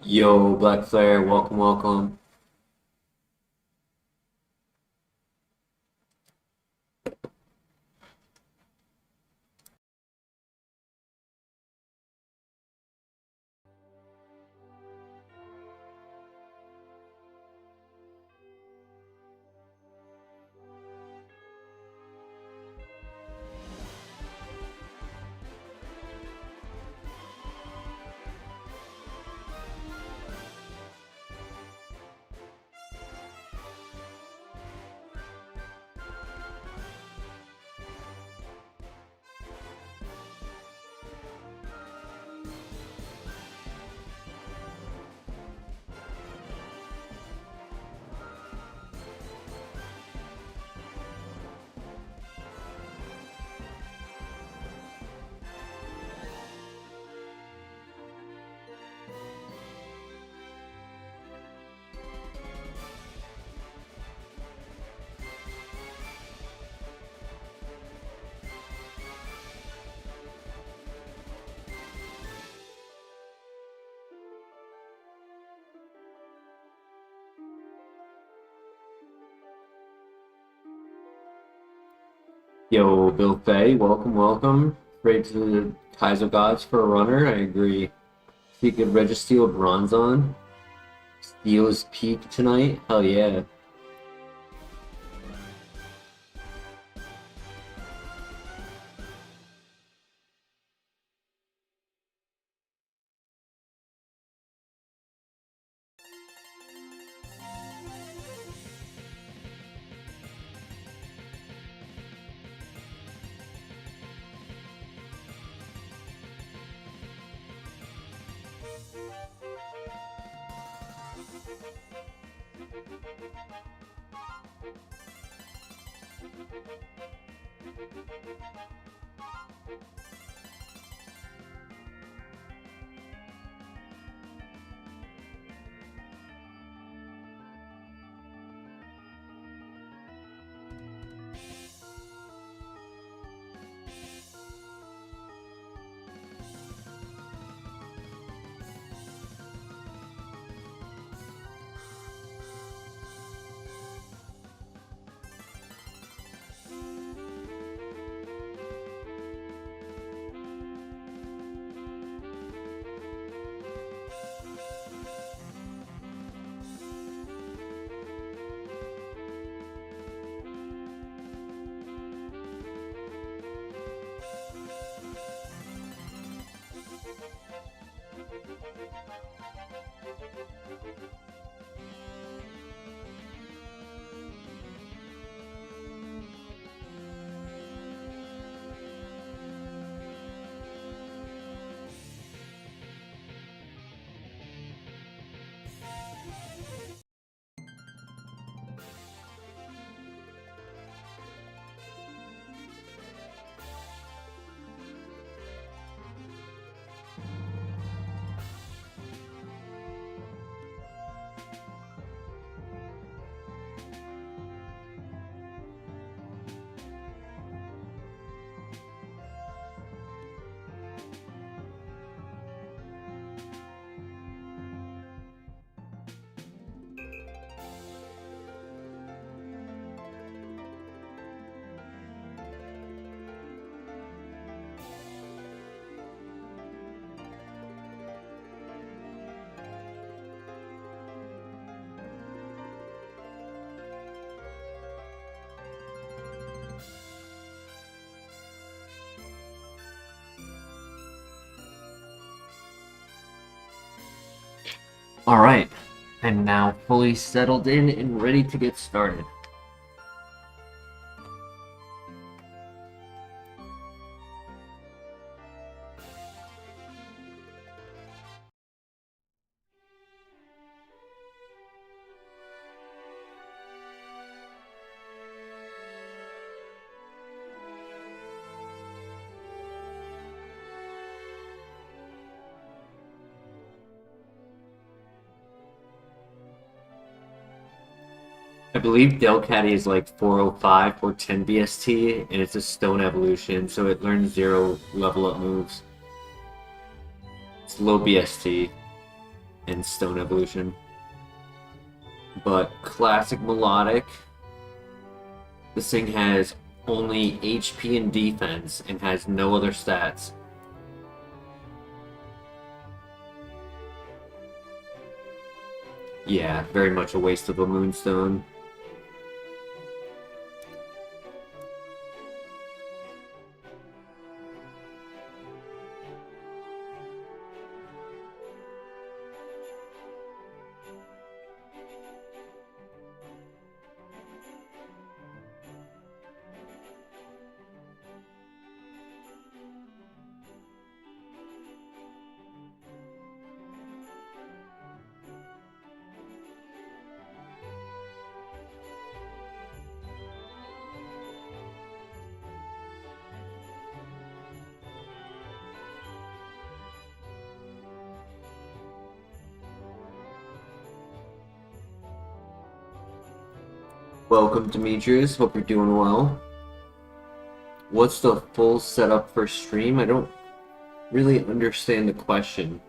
Yo, Black Flare, welcome, welcome. Yo, Bill Fay, welcome, welcome. Great to the Kaizo gods for a runner, I agree. See a good Registeel bronze on. Steel is peak tonight, hell yeah. Alright, I'm now fully settled in and ready to get started. I believe Delcatty is like 405, 410 BST, and it's a stone evolution, so it learns 0 level up moves. It's low BST. and Stone Evolution. But classic melodic, this thing has only HP and defense and has no other stats. Yeah, very much a waste of a Moonstone. Welcome, Demetrius. Hope you're doing well. What's the full setup for stream? I don't really understand the question.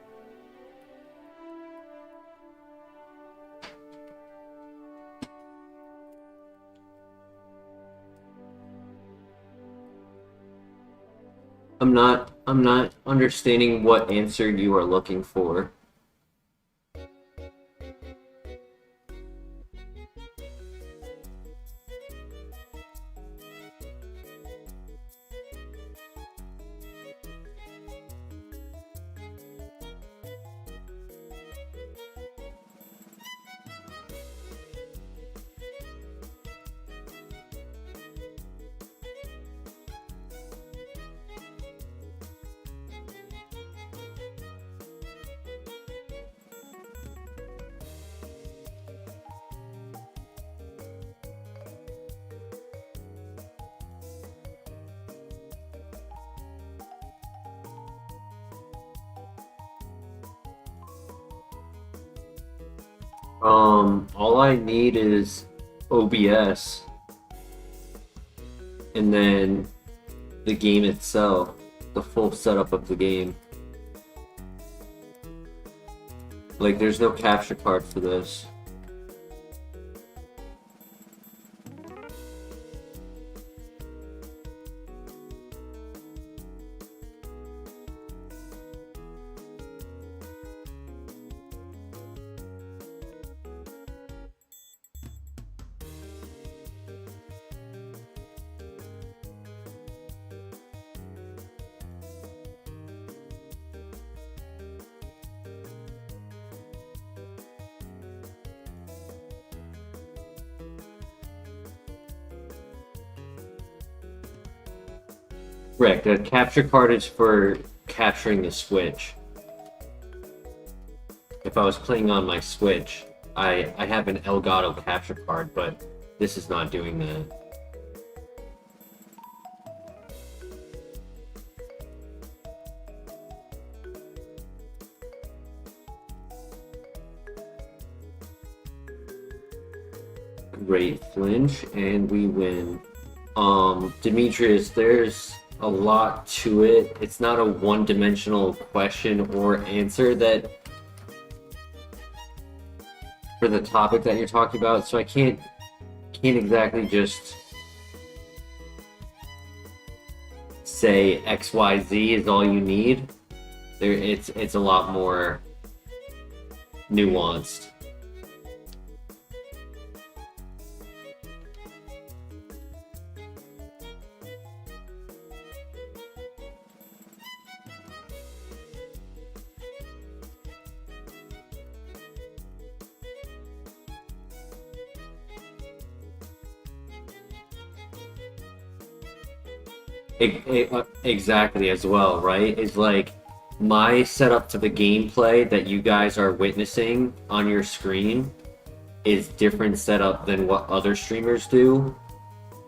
I'm not understanding what answer you are looking for. All I need is OBS and then the game itself, the full setup of the game. Like, there's no capture card for this. Correct. The capture card is for capturing the Switch. If I was playing on my Switch, I have an Elgato capture card, but this is not doing that. Great flinch, and we win. Demetrius, there's a lot to it. It's not a one-dimensional question or answer that for the topic that you're talking about, so I can't exactly just say XYZ is all you need. It's a lot more nuanced. Exactly, as well, right? It's like my setup to the gameplay that you guys are witnessing on your screen is different setup than what other streamers do,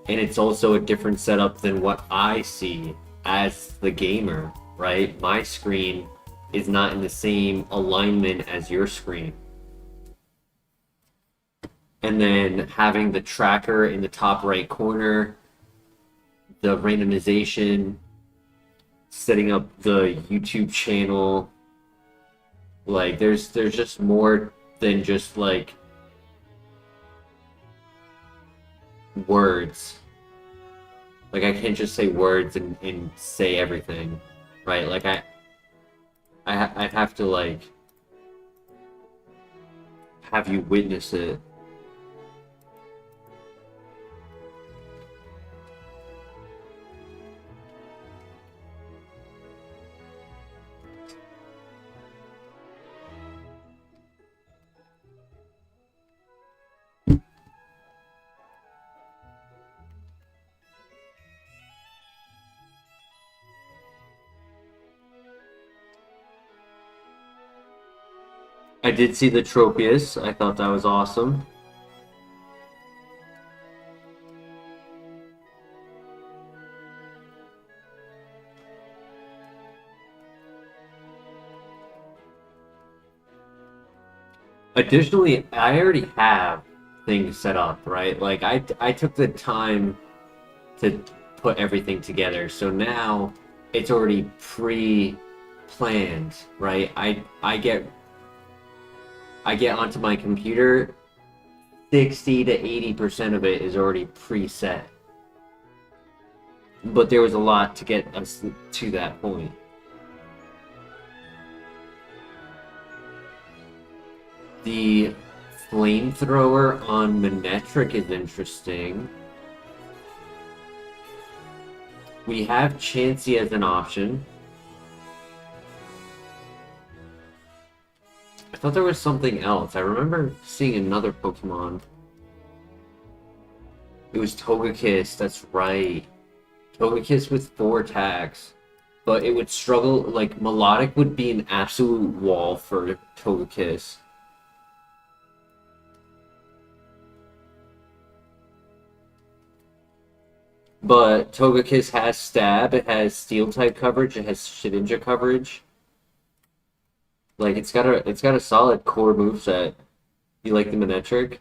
and it's also a different setup than what I see as the gamer, right? My screen is not in the same alignment as your screen. And then having the tracker in the top right corner, the randomization, setting up the YouTube channel, Like there's just more than just like words. Like I can't just say words and say everything, right? Like I'd have to like have you witness it. I did see the Tropius. I thought that was awesome. Additionally, I already have things set up, right? Like I took the time to put everything together. So now it's already pre-planned, right? I get onto my computer, 60 to 80% of it is already preset. But there was a lot to get us to that point. The flamethrower on Manectric is interesting. We have Chansey as an option. I thought there was something else. I remember seeing another Pokemon. It was Togekiss, that's right. Togekiss with 4 attacks. But it would struggle, like, Melodic would be an absolute wall for Togekiss. But Togekiss has Stab, it has Steel-type coverage, it has Shedinja coverage. Like, it's got a solid core moveset. You like the Manectric?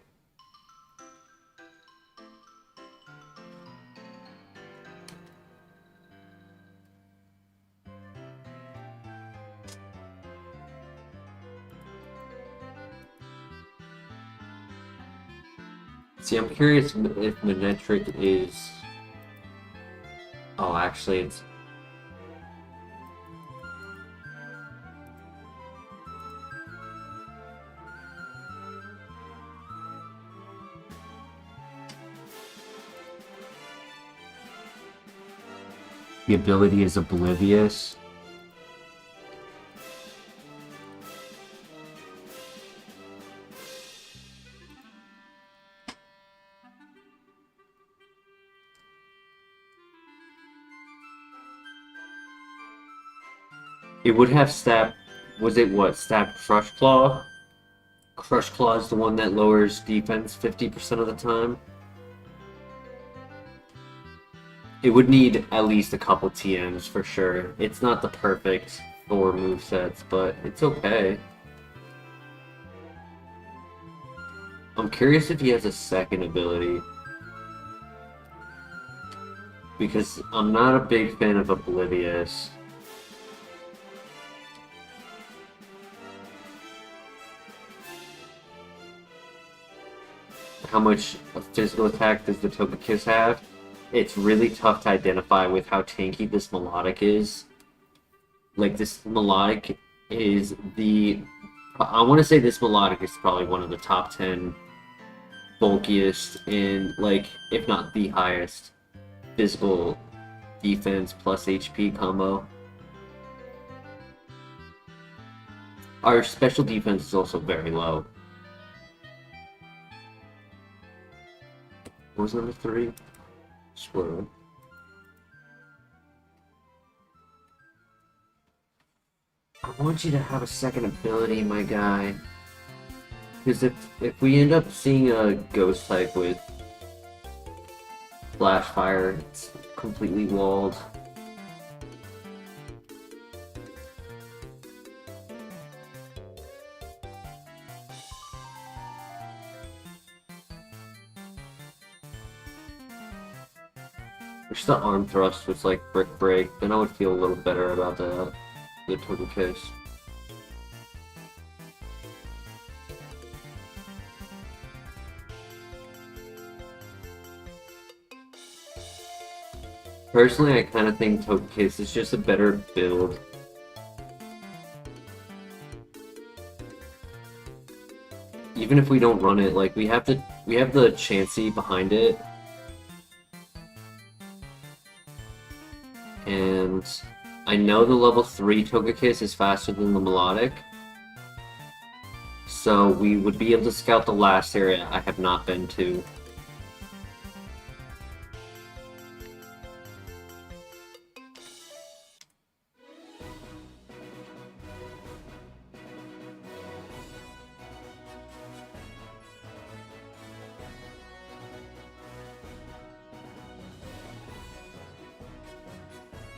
See, I'm curious if Manectric is... Oh, actually, it's... The ability is Oblivious. It would have Stab... Was it what? Stab Crush Claw? Crush Claw is the one that lowers defense 50% of the time. It would need at least a couple TMs for sure. It's not the perfect 4 movesets, but it's okay. I'm curious if he has a second ability. Because I'm not a big fan of Oblivious. How much physical attack does the Togekiss have? It's really tough to identify with how tanky this Melodic is. Like, this Melodic is the... I want to say this Melodic is probably one of the top 10 bulkiest and, like, if not the highest physical defense plus HP combo. Our special defense is also very low. What was number 3? Squirrel. I want you to have a second ability, my guy. Because if we end up seeing a ghost type with Flash Fire, it's completely walled. Wish the arm thrust was like Brick Break, then I would feel a little better about the Togekiss. Personally, I kind of think Togekiss is just a better build. Even if we don't run it, like we have the Chansey behind it. And I know the level 3 Togekiss is faster than the Melodic. So we would be able to scout the last area I have not been to.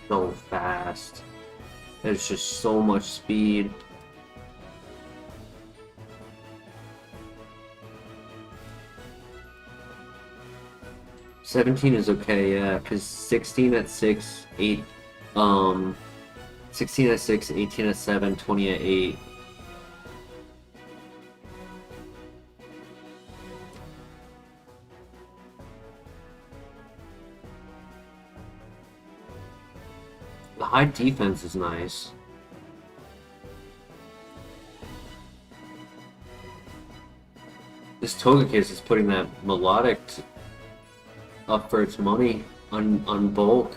So fast. There's just so much speed. $17 is okay, yeah, because 16 at 6, 8, 16 at 6, 18 at 7, 20 at 8. The high defense is nice. This Togekiss is putting that Melodic up for its money on bulk.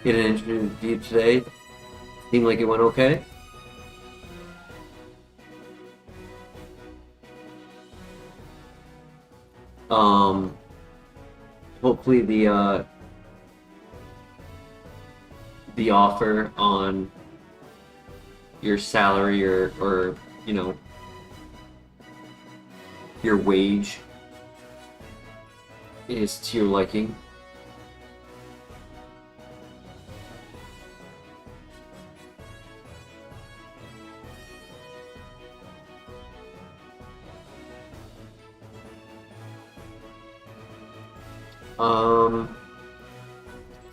Get an interview today. Seemed like it went okay. Hopefully the offer on your salary or you know, your wage is to your liking.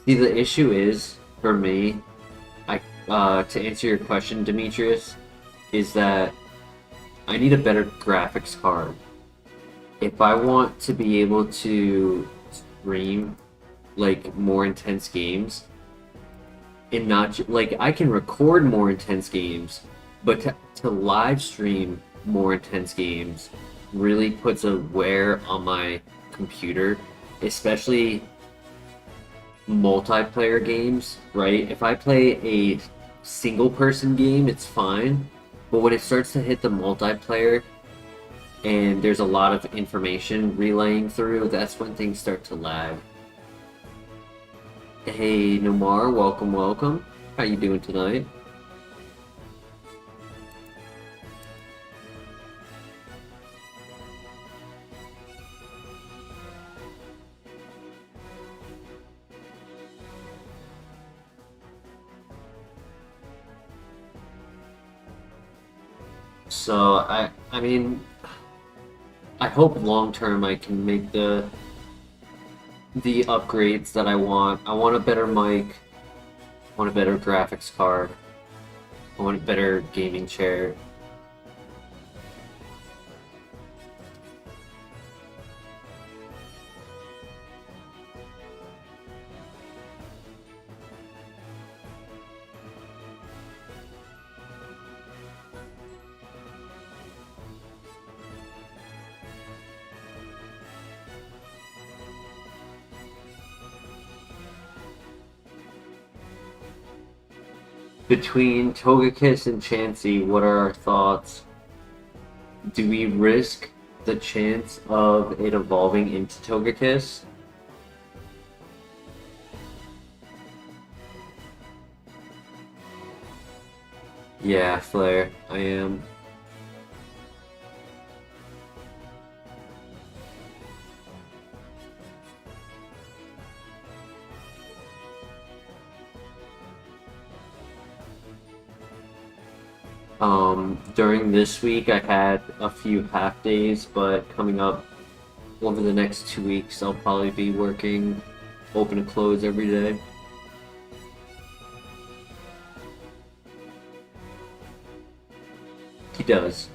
See, the issue is, for me, to answer your question, Demetrius, is that I need a better graphics card. If I want to be able to stream, like, more intense games, and not, like, I can record more intense games, but to live stream more intense games really puts a wear on my computer, especially multiplayer games, right? If I play a single person game, it's fine, but when it starts to hit the multiplayer and there's a lot of information relaying through, that's when things start to lag. Hey Nomar, welcome. How you doing tonight? So I mean, I hope long term I can make the upgrades that I want. I want a better mic, I want a better graphics card, I want a better gaming chair. Between Togekiss and Chansey, what are our thoughts? Do we risk the chance of it evolving into Togekiss? Yeah, Flare, I am. During this week, I had a few half days, but coming up over the next 2 weeks, I'll probably be working open and close every day. He does.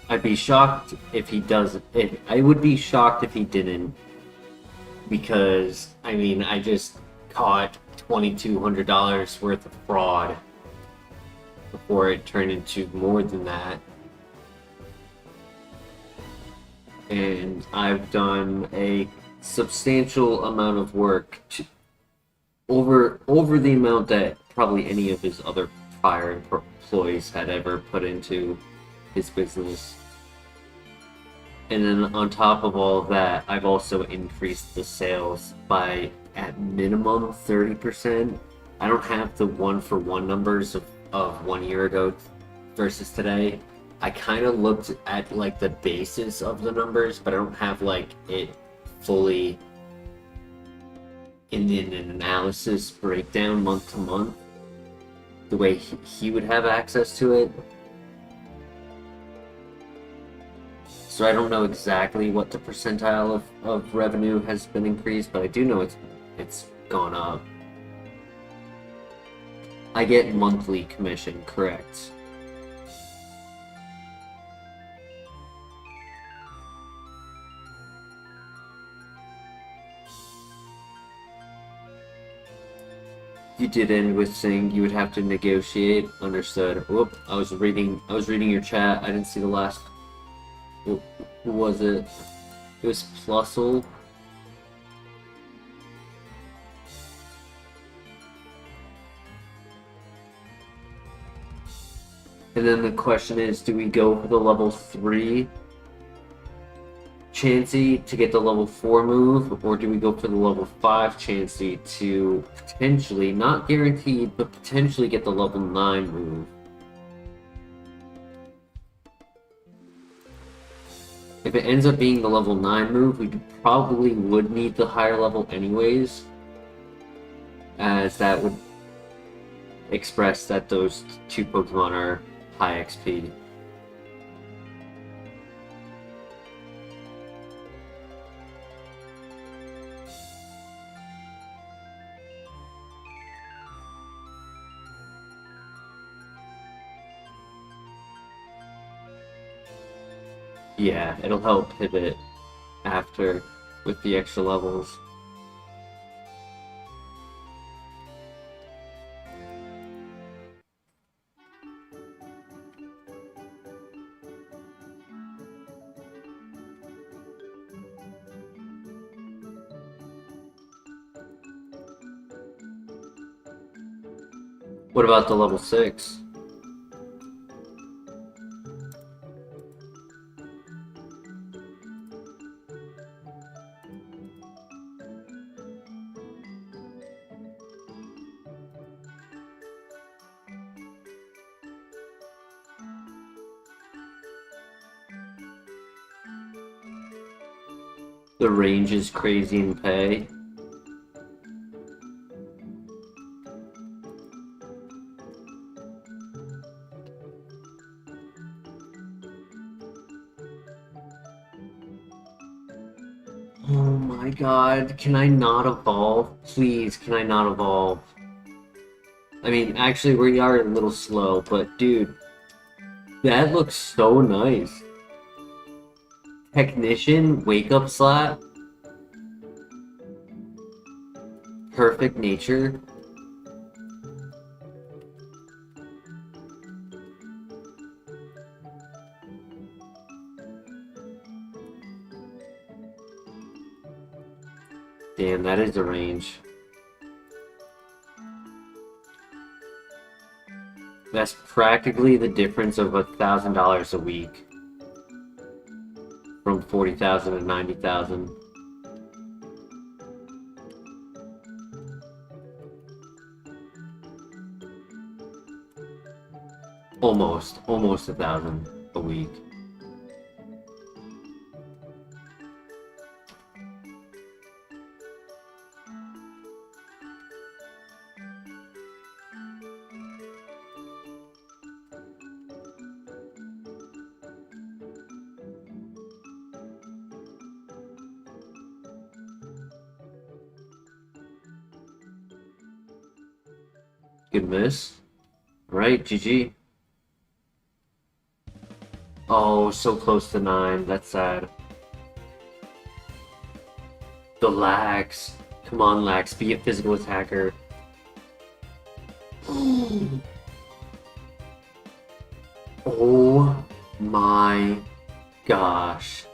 I'd be shocked if he does. I would be shocked if he didn't, because I mean, I just caught $2,200 worth of fraud before it turned into more than that, and I've done a substantial amount of work over the amount that probably any of his other prior employees had ever put into his business. And then on top of all of that, I've also increased the sales by at minimum 30%. I don't have the one-for-one numbers of 1 year ago versus today. I kind of looked at like the basis of the numbers, but I don't have like it fully in an analysis breakdown month to month the way he would have access to it. So I don't know exactly what the percentile of revenue has been increased, but I do know it's gone up. I get monthly commission, correct? You did end with saying you would have to negotiate. Understood. Whoop! I was reading your chat. I didn't see the last. Who was it? It was Plusle. And then the question is, do we go for the level 3 Chansey to get the level 4 move, or do we go for the level 5 Chansey to potentially, not guaranteed, but potentially get the level 9 move? If it ends up being the level 9 move, we probably would need the higher level anyways, as that would express that those two Pokemon are high XP. Yeah, it'll help pivot after with the extra levels. What about the level 6? The range is crazy in pay. Oh my god, can I not evolve? Please, can I not evolve? I mean, actually, we are a little slow, but dude, that looks so nice. Technician, Wake Up Slap, Perfect Nature. Damn, that is the range. That's practically the difference of $1,000 a week. From 40,000 to 90,000. Almost 1,000 a week. Good miss. Right, GG. Oh, so close to 9. That's sad. The lags. Come on, lags. Be a physical attacker. Oh my gosh.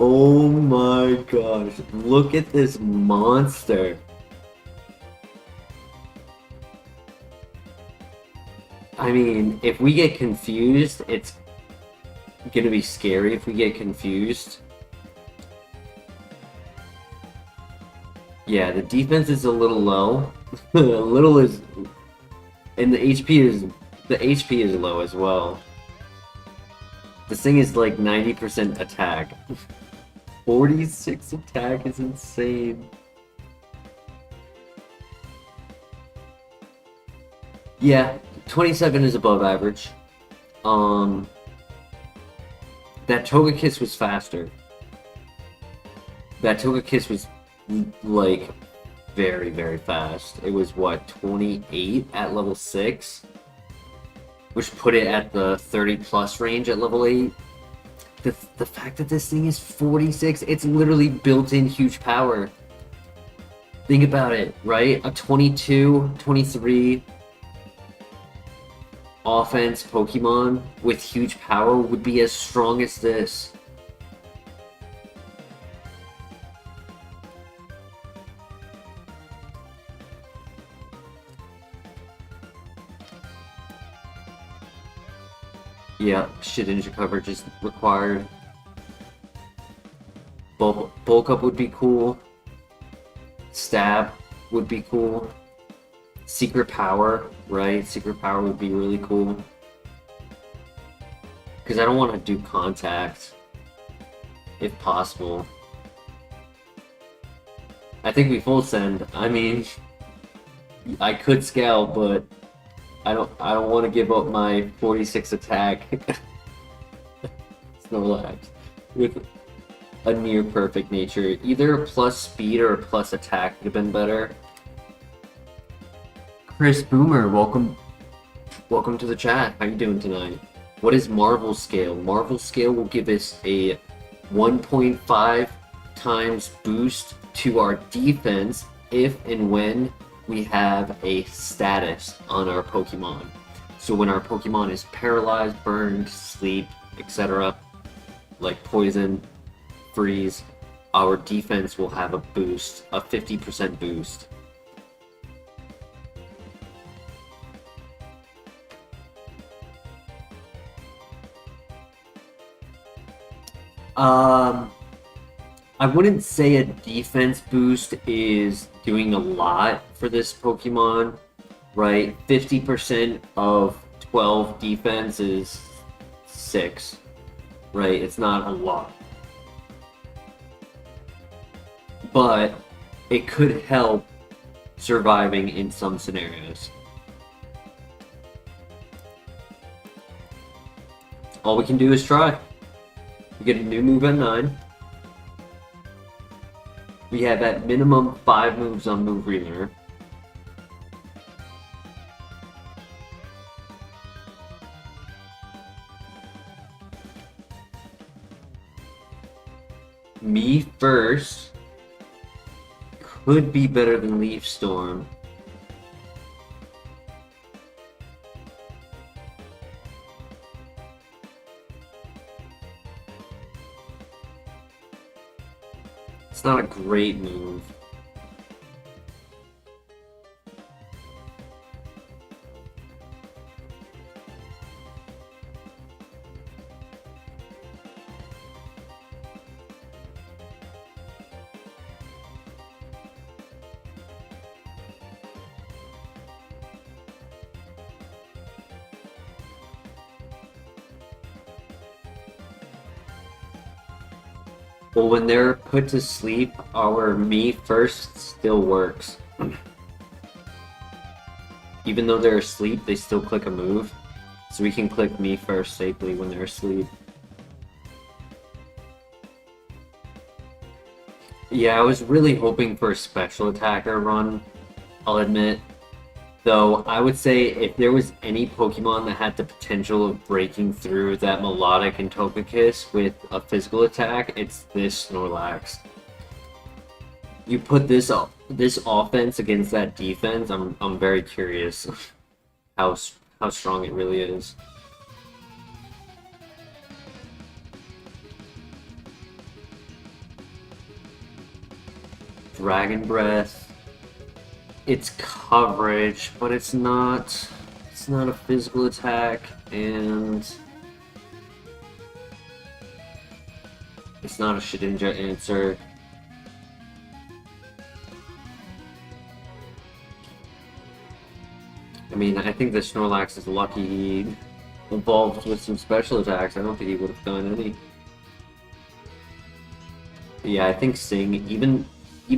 Oh my gosh, look at this monster. I mean, if we get confused, it's gonna be scary if we get confused. Yeah, the defense is a little low. A little is, and the HP is low as well. This thing is like 90% attack. 46 attack is insane. Yeah, 27 is above average. That Togekiss was faster. That Togekiss was like very, very fast. It was what, 28 at level 6? Which put it at the 30+ range at level 8. The fact that this thing is 46, it's literally built-in huge power. Think about it, right? A 22, 23 offense Pokemon with huge power would be as strong as this. Yeah, Shedinja coverage is required. Bulk up would be cool. Stab would be cool. Secret power, right? Secret power would be really cool. Because I don't want to do contact, if possible. I think we full send. I mean, I could scale, but I don't want to give up my 46 attack. Snorlax with a near perfect nature. Either a plus speed or a plus attack would have been better. Chris Boomer, welcome to the chat. How you doing tonight? What is Marvel Scale? Marvel Scale will give us a 1.5 times boost to our defense if and when we have a status on our Pokemon. So when our Pokemon is paralyzed, burned, sleep, etc., like poison, freeze, our defense will have a boost, a 50% boost. I wouldn't say a defense boost is doing a lot for this Pokemon, right? 50% of 12 defense is 6, right? It's not a lot. But it could help surviving in some scenarios. All we can do is try. We get a new move at 9. We have at minimum 5 moves on Move Relearn. Me First could be better than Leaf Storm. It's not a great move. Well, when they're put to sleep, our me first still works. Even though they're asleep, they still click a move. So we can click me first safely when they're asleep. Yeah, I was really hoping for a special attacker run, I'll admit. Though I would say if there was any Pokemon that had the potential of breaking through that Melodic and Togekiss with a physical attack, it's this Snorlax. You put this offense against that defense, I'm very curious how strong it really is. Dragon Breath. It's coverage, but it's not a physical attack, and it's not a Shedinja answer. I mean, I think the Snorlax is lucky he evolved with some special attacks. I don't think he would have done any. But yeah, I think Sing, even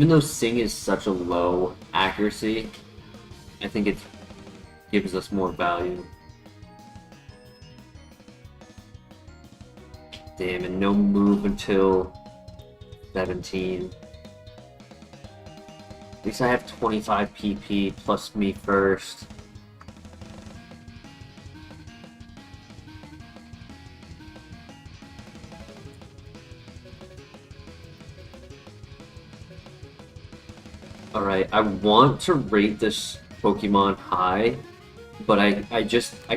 though Sing is such a low accuracy, I think it gives us more value. Damn, and no move until 17. At least I have 25 PP plus me first. Alright, I want to rate this Pokemon high, but I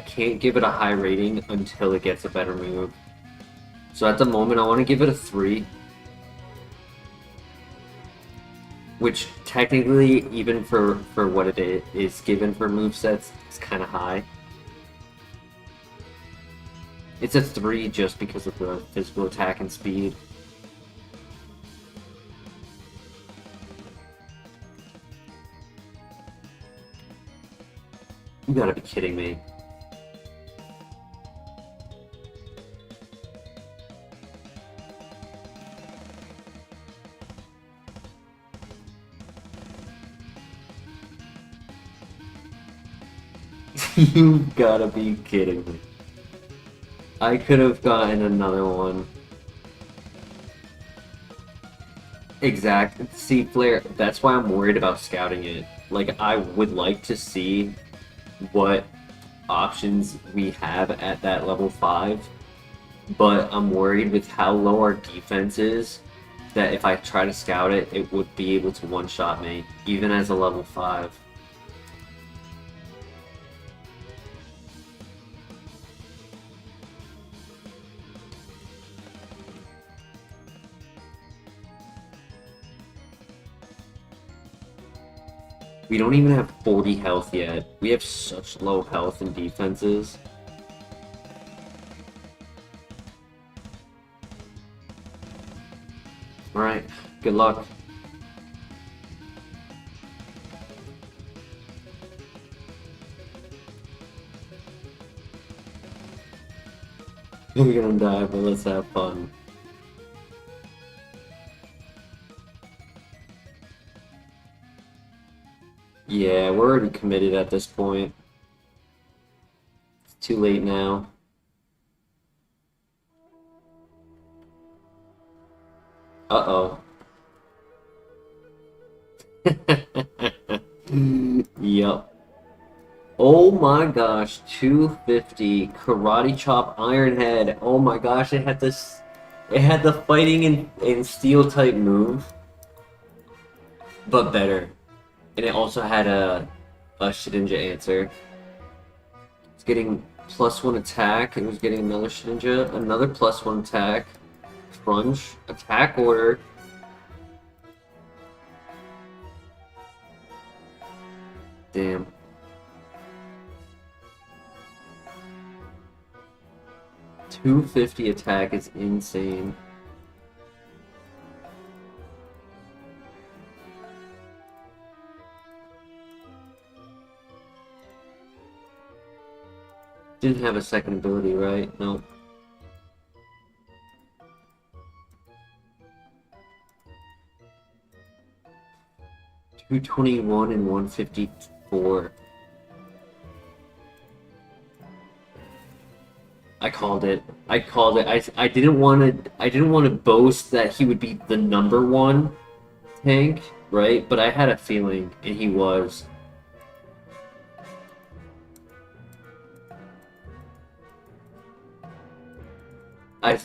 can't give it a high rating until it gets a better move. So at the moment, I want to give it a 3. Which technically, even for what it is given for movesets, is kind of high. It's a 3 just because of the physical attack and speed. You gotta be kidding me. You gotta be kidding me. I could have gotten another one. Exact. See, Flare, that's why I'm worried about scouting it. Like, I would like to see what options we have at that level 5, but I'm worried with how low our defense is that if I try to scout it, it would be able to one-shot me, even as a level 5. We don't even have 40 health yet. We have such low health and defenses. Alright, good luck. We're gonna die, but let's have fun. Yeah, we're already committed at this point. It's too late now. Uh-oh. Yup. Oh my gosh, 250 Karate Chop Iron Head. Oh my gosh, it had this. It had the fighting and steel type move, but better. And it also had a Shedinja answer. It's getting +1 attack. It was getting another Shedinja, another +1 attack. Crunch, attack order. Damn. $250 attack is insane. Didn't have a second ability, right? Nope. $221 and $154. I called it. I called it. I didn't want to boast that he would be the #1 tank, right? But I had a feeling, and he was.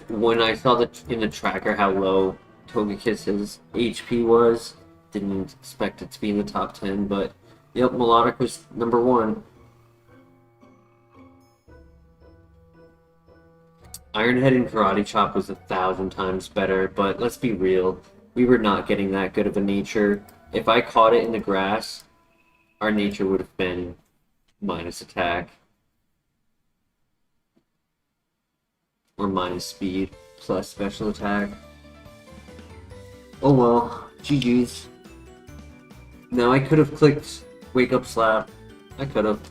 When I saw in the tracker how low Togekiss's HP was, didn't expect it to be in the top 10, but yep, Melodic was #1. Ironhead and Karate Chop was 1,000 times better, but let's be real, we were not getting that good of a nature. If I caught it in the grass, our nature would have been minus attack. Or minus speed, plus special attack. Oh well, GG's. Now I could have clicked Wake Up Slap. I could have.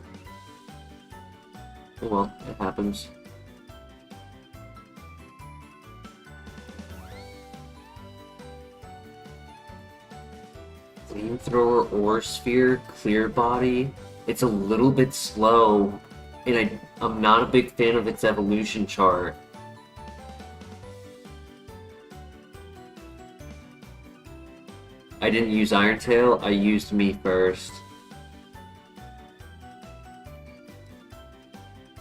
Oh well, it happens. Flamethrower or Sphere, Clear Body. It's a little bit slow, and I'm not a big fan of its evolution chart. I didn't use Iron Tail, I used me first.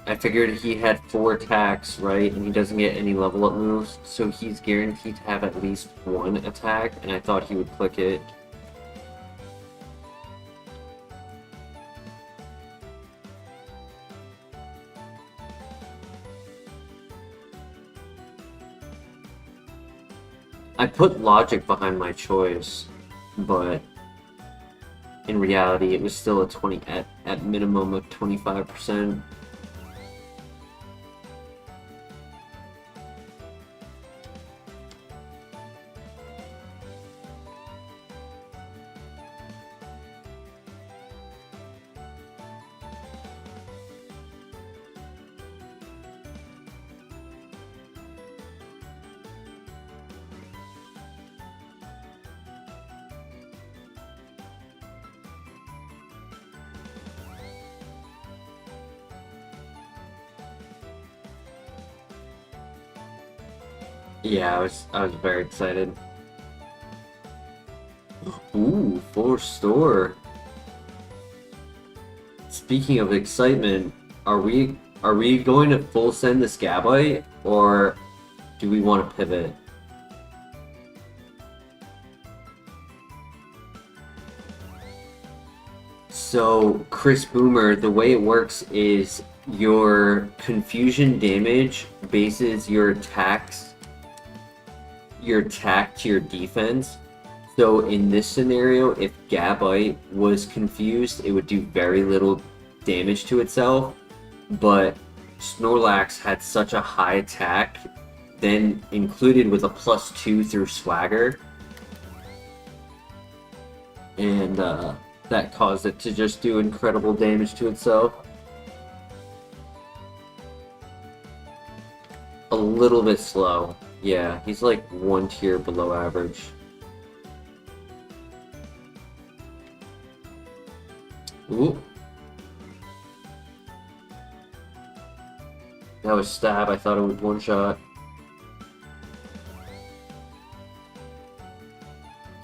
I figured he had 4 attacks, right? And he doesn't get any level up moves, so he's guaranteed to have at least 1 attack, and I thought he would click it. I put logic behind my choice, but in reality it was still a 20 at minimum of 25%. Yeah, I was very excited. Ooh, 4 store. Speaking of excitement, are we going to full send the Scabite, or do we want to pivot? So, Chris Boomer, the way it works is your confusion damage bases your attacks to your defense. So in this scenario, if Gabite was confused, it would do very little damage to itself, but Snorlax had such a high attack, then included with a +2 through Swagger, and that caused it to just do incredible damage to itself. A little bit slow. Yeah, he's like 1 tier below average. Ooh. That was stab. I thought it was 1 shot.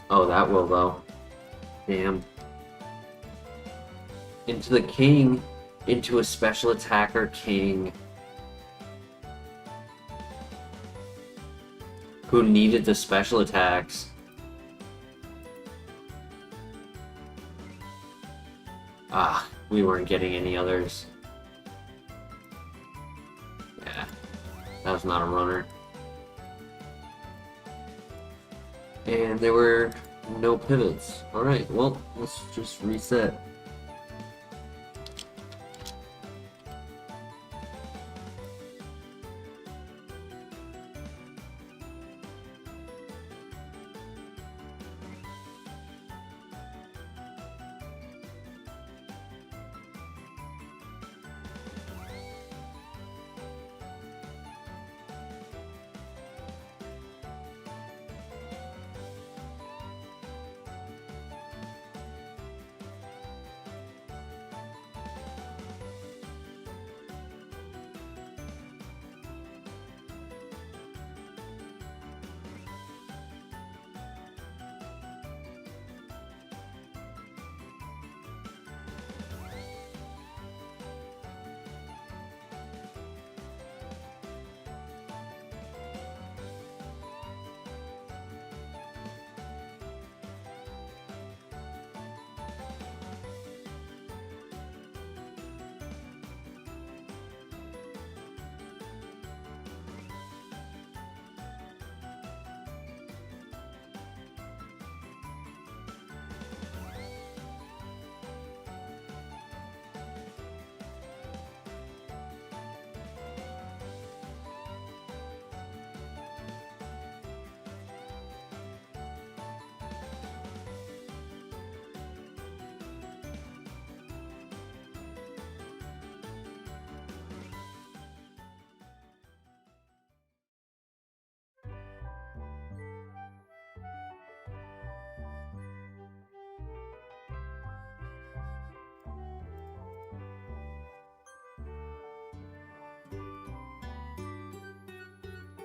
Oh, that will though. Damn. Into the king. Into a special attacker king. Who needed the special attacks. Ah, we weren't getting any others. Yeah, that was not a runner. And there were no pivots. Alright, well, let's just reset.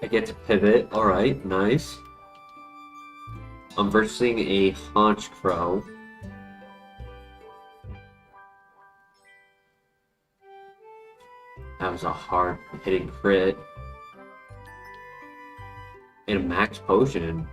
I get to pivot. Alright, nice. I'm versing a Haunch Crow. That was a hard hitting crit. And a max potion.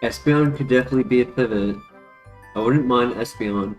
Espeon could definitely be a pivot. I wouldn't mind Espeon.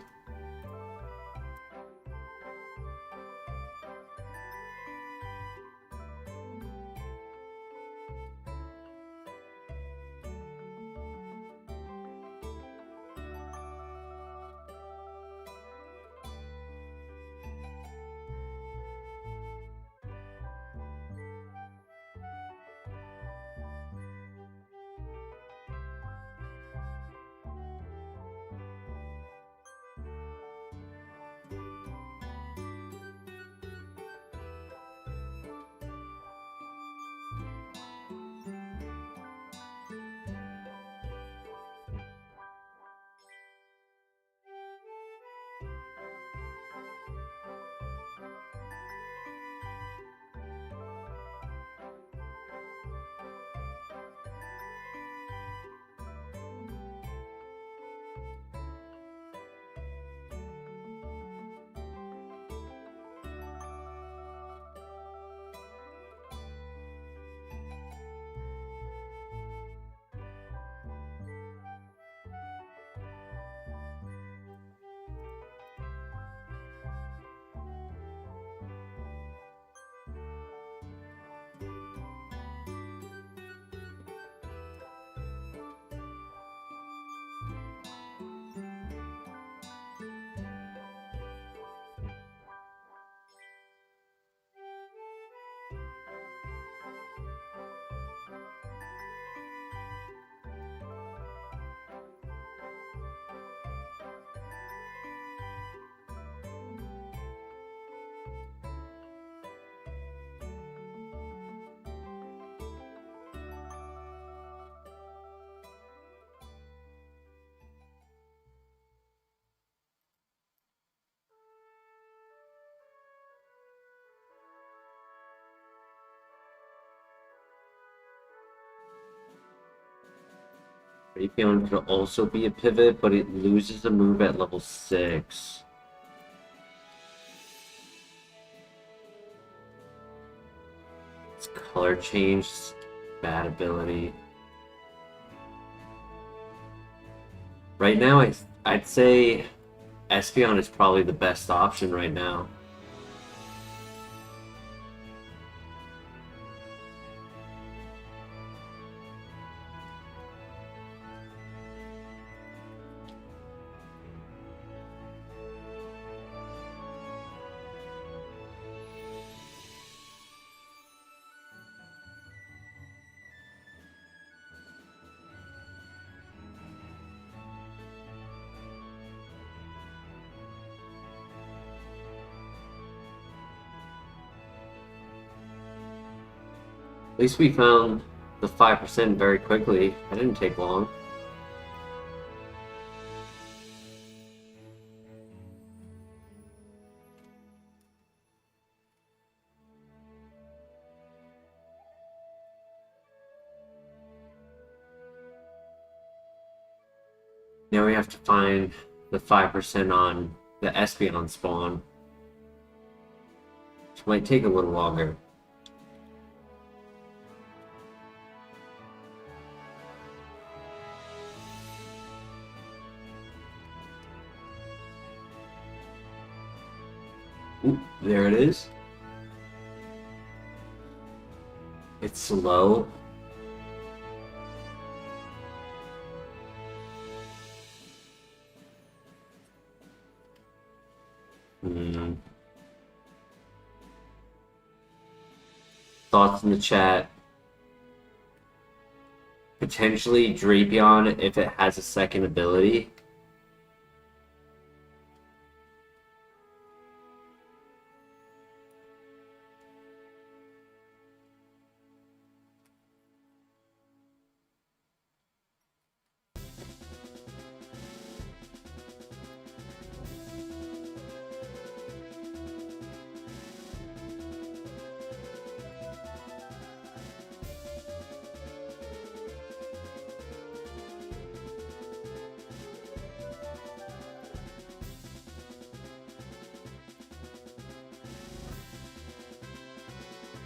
Raytheon could also be a pivot, but it loses a move at level 6. Its color change, bad ability. Right now, I'd say Espeon is probably the best option right now. At least we found the 5% very quickly. That didn't take long. Now we have to find the 5% on the Espeon spawn, which might take a little longer. Ooh, there it is. It's slow. Thoughts in the chat. Potentially Drapion if it has a second ability.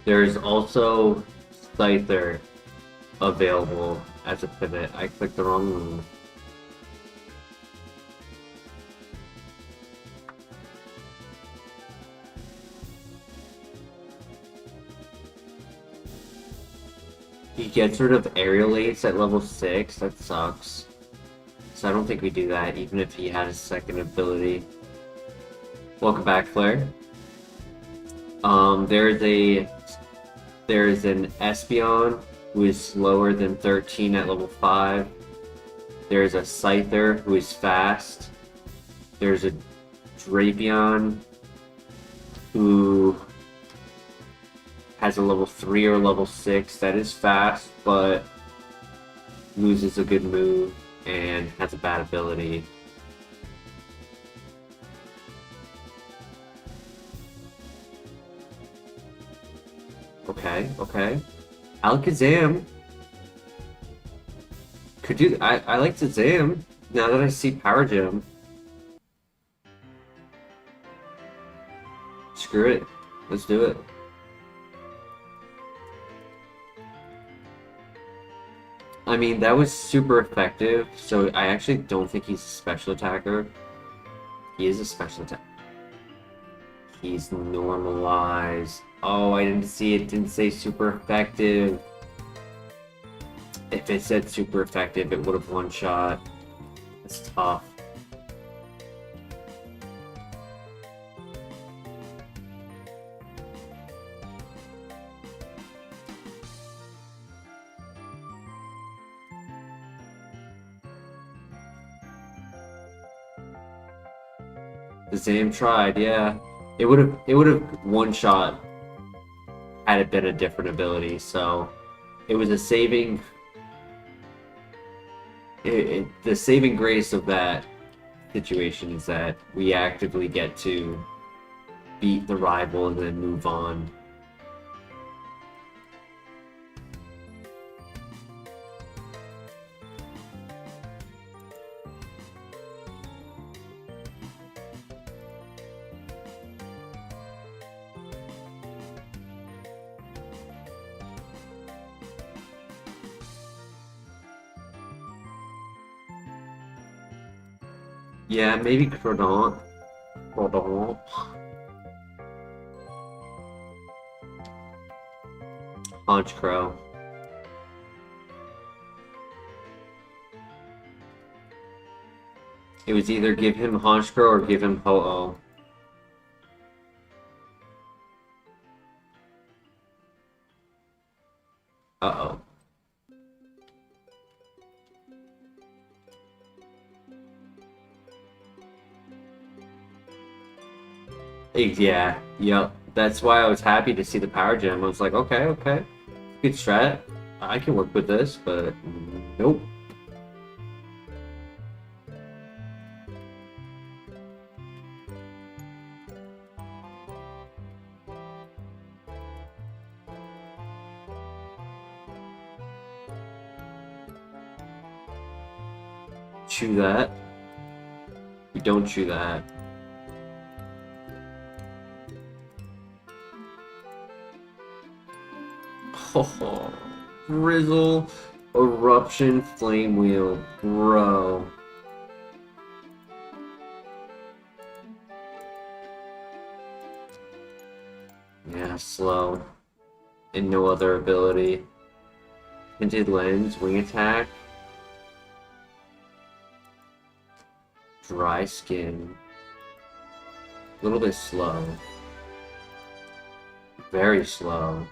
There's also Scyther available as a pivot. I clicked the wrong move. He gets rid of aerial aids at level 6. That sucks. So I don't think we do that, even if he had a second ability. Welcome back, Flare. There's an Espeon who is slower than 13 at level 5. There's a Scyther who is fast. There's a Drapion who has a level 3 or level 6 that is fast, but loses a good move and has a bad ability. Okay. Alakazam could do. I like Shazam now that I see Power Gem. Screw it. Let's do it. I mean, that was super effective, so I actually don't think he's a special attacker. He is a special attacker. He's normalized. Oh, I didn't see it. Didn't say super effective. If it said super effective, it would have one shot. That's tough. The Zam tried, yeah. It would have one shot had it been a different ability, so it was a saving. The saving grace of that situation is that we actively get to beat the rival and then move on. Yeah, maybe Crodon. Honchkrow. It was either give him Honchkrow or give him Ho-Oh. Uh-oh. Yeah, yep. That's why I was happy to see the Power Gem. I was like, okay. Good strat. I can work with this, but nope. Chew that. We don't chew that. Oh, Grizzle, Eruption, Flame Wheel, bro. Yeah, slow. And no other ability. Tinted Lens, Wing Attack. Dry Skin. A little bit slow. Very slow.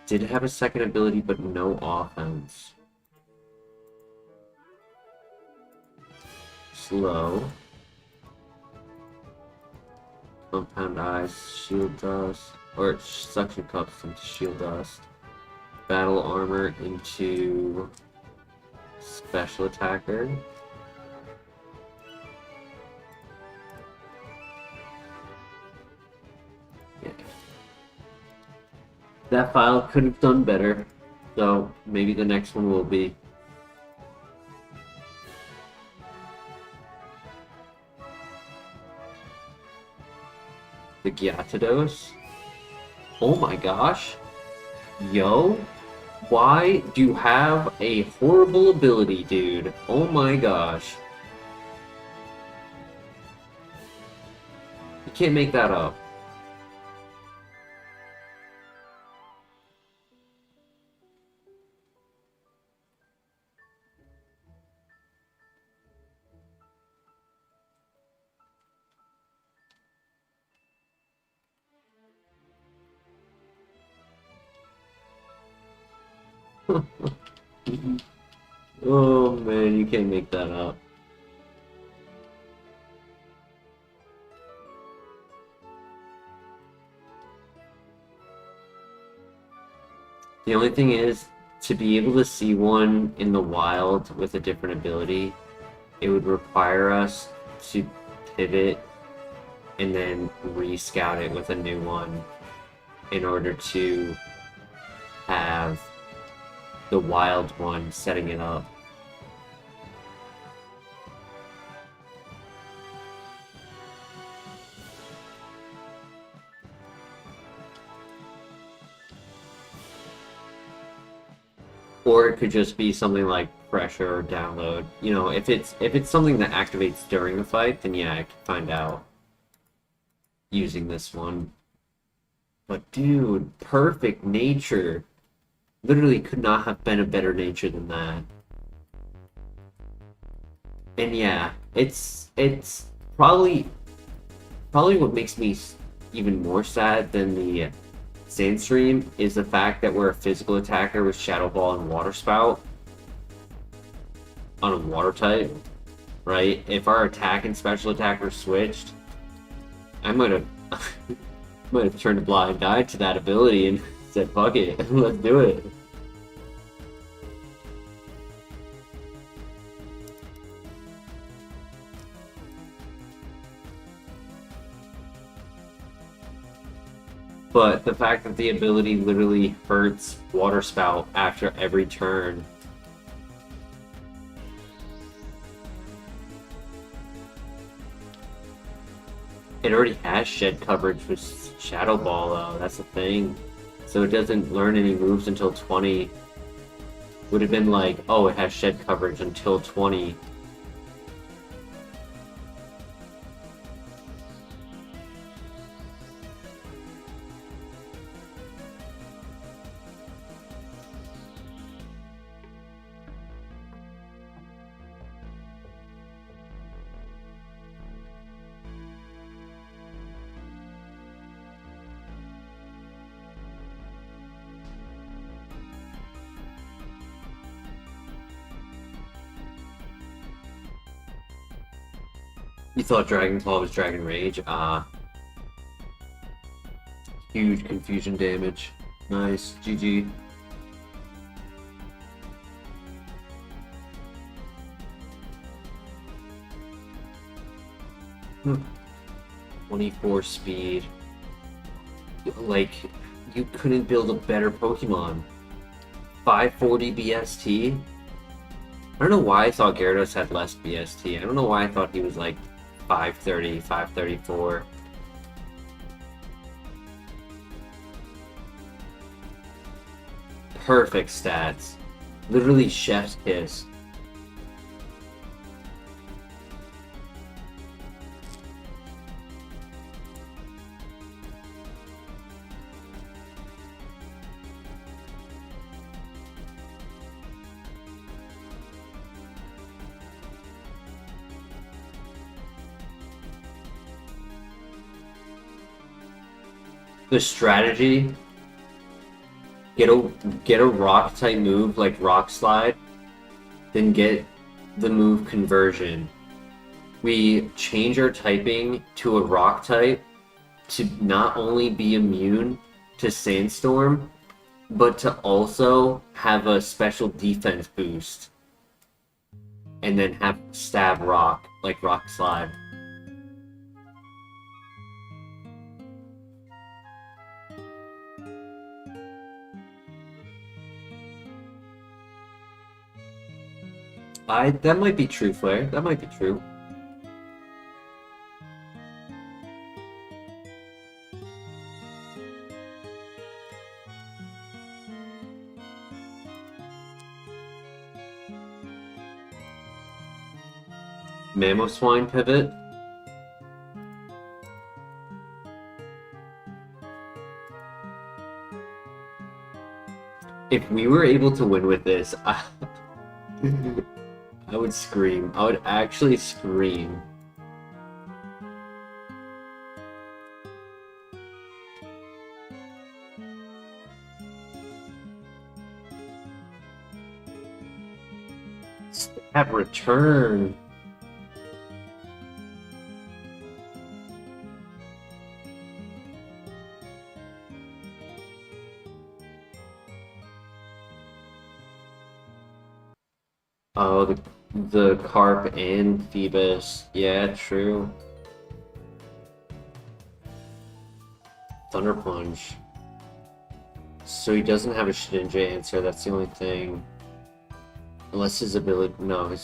Did have a second ability, but no offense. Slow. Compound Eyes, Shield Dust, or Suction Cups into Shield Dust. Battle Armor into Special Attacker. Yeah. That file could have done better, so maybe the next one will be. The Gyarados. Oh my gosh. Yo. Why do you have a horrible ability, dude? Oh my gosh. You can't make that up. Oh man, you can't make that up. The only thing is, to be able to see one in the wild with a different ability, it would require us to pivot and then re-scout it with a new one in order to have the wild one setting it up. Or it could just be something like pressure or download. You know, if it's something that activates during the fight, then yeah, I can find out using this one. But dude, perfect nature. Literally could not have been a better nature than that. And yeah, it's probably what makes me even more sad than the Sandstream is the fact that we're a physical attacker with Shadow Ball and Water Spout on a water type, right? If our attack and special attack were switched, I might have turned a blind eye to that ability and said, fuck it, let's do it. But the fact that the ability literally hurts Water Spout after every turn. It already has shed coverage with Shadow Ball though, that's the thing. So it doesn't learn any moves until 20. Would have been like, oh, it has shed coverage until 20. You thought Dragon Claw was Dragon Rage? Ah. Huge confusion damage. Nice. GG. Hmm. 24 speed. Like, you couldn't build a better Pokemon. 540 BST? I don't know why I thought Gyarados had less BST. I don't know why I thought he was like 530, 534. Perfect stats. Literally chef's kiss. the strategy, get a rock type move like Rock Slide, then get the move Conversion. We change our typing to a rock type to not only be immune to Sandstorm, but to also have a special defense boost. And then have Stab Rock, like Rock Slide. That might be true, Flare. That might be true. Mamoswine pivot. If we were able to win with this, I would scream. I would actually scream. Have return. Oh, the Carp and Phoebus. Yeah, true. Thunder Plunge. So he doesn't have a Shedinja answer, that's the only thing. Unless his ability... No,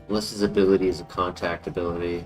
unless his ability is a contact ability.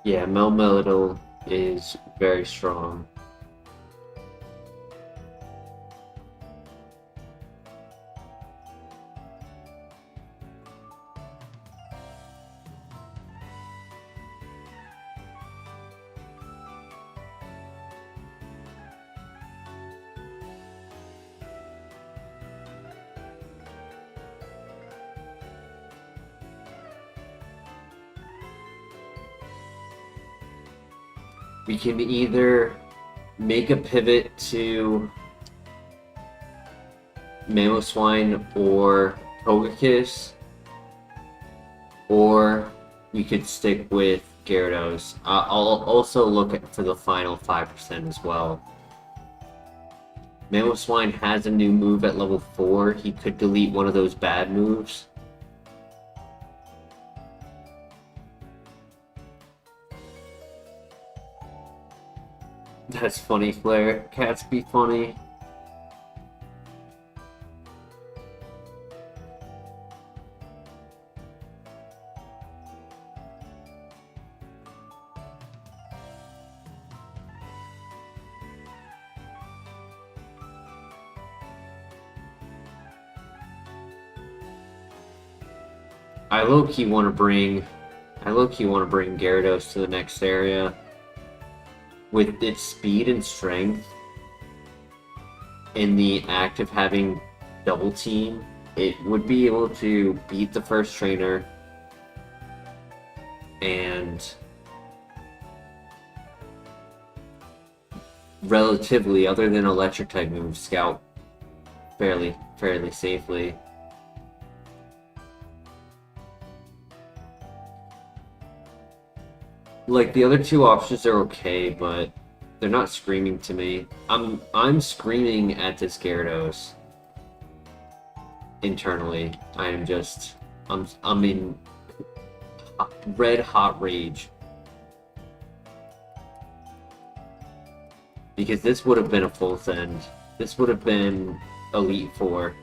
Yeah, Melmetal is very strong. We can either make a pivot to Mamoswine or Togekiss, or we could stick with Gyarados. I'll also look for the final 5% as well. Mamoswine has a new move at level 4. He could delete one of those bad moves. That's funny, Flare. Cats be funny. I low-key want to bring Gyarados to the next area. With its speed and strength, in the act of having double team, it would be able to beat the first trainer and relatively, other than electric type moves, scout fairly fairly safely. Like, the other two options are okay, but they're not screaming to me. I'm screaming at this Gyarados internally. I'm in red hot rage. Because this would have been a full send. This would have been Elite Four.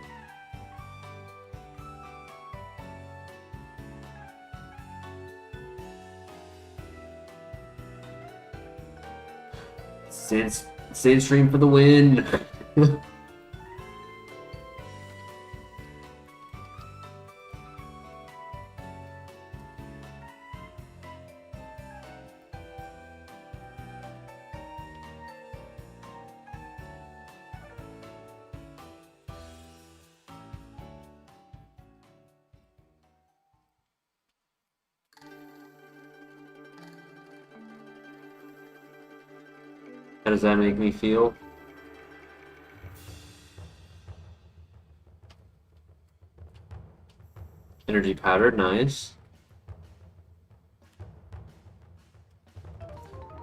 Sandstream for the win! How does that make me feel? Energy powder, nice.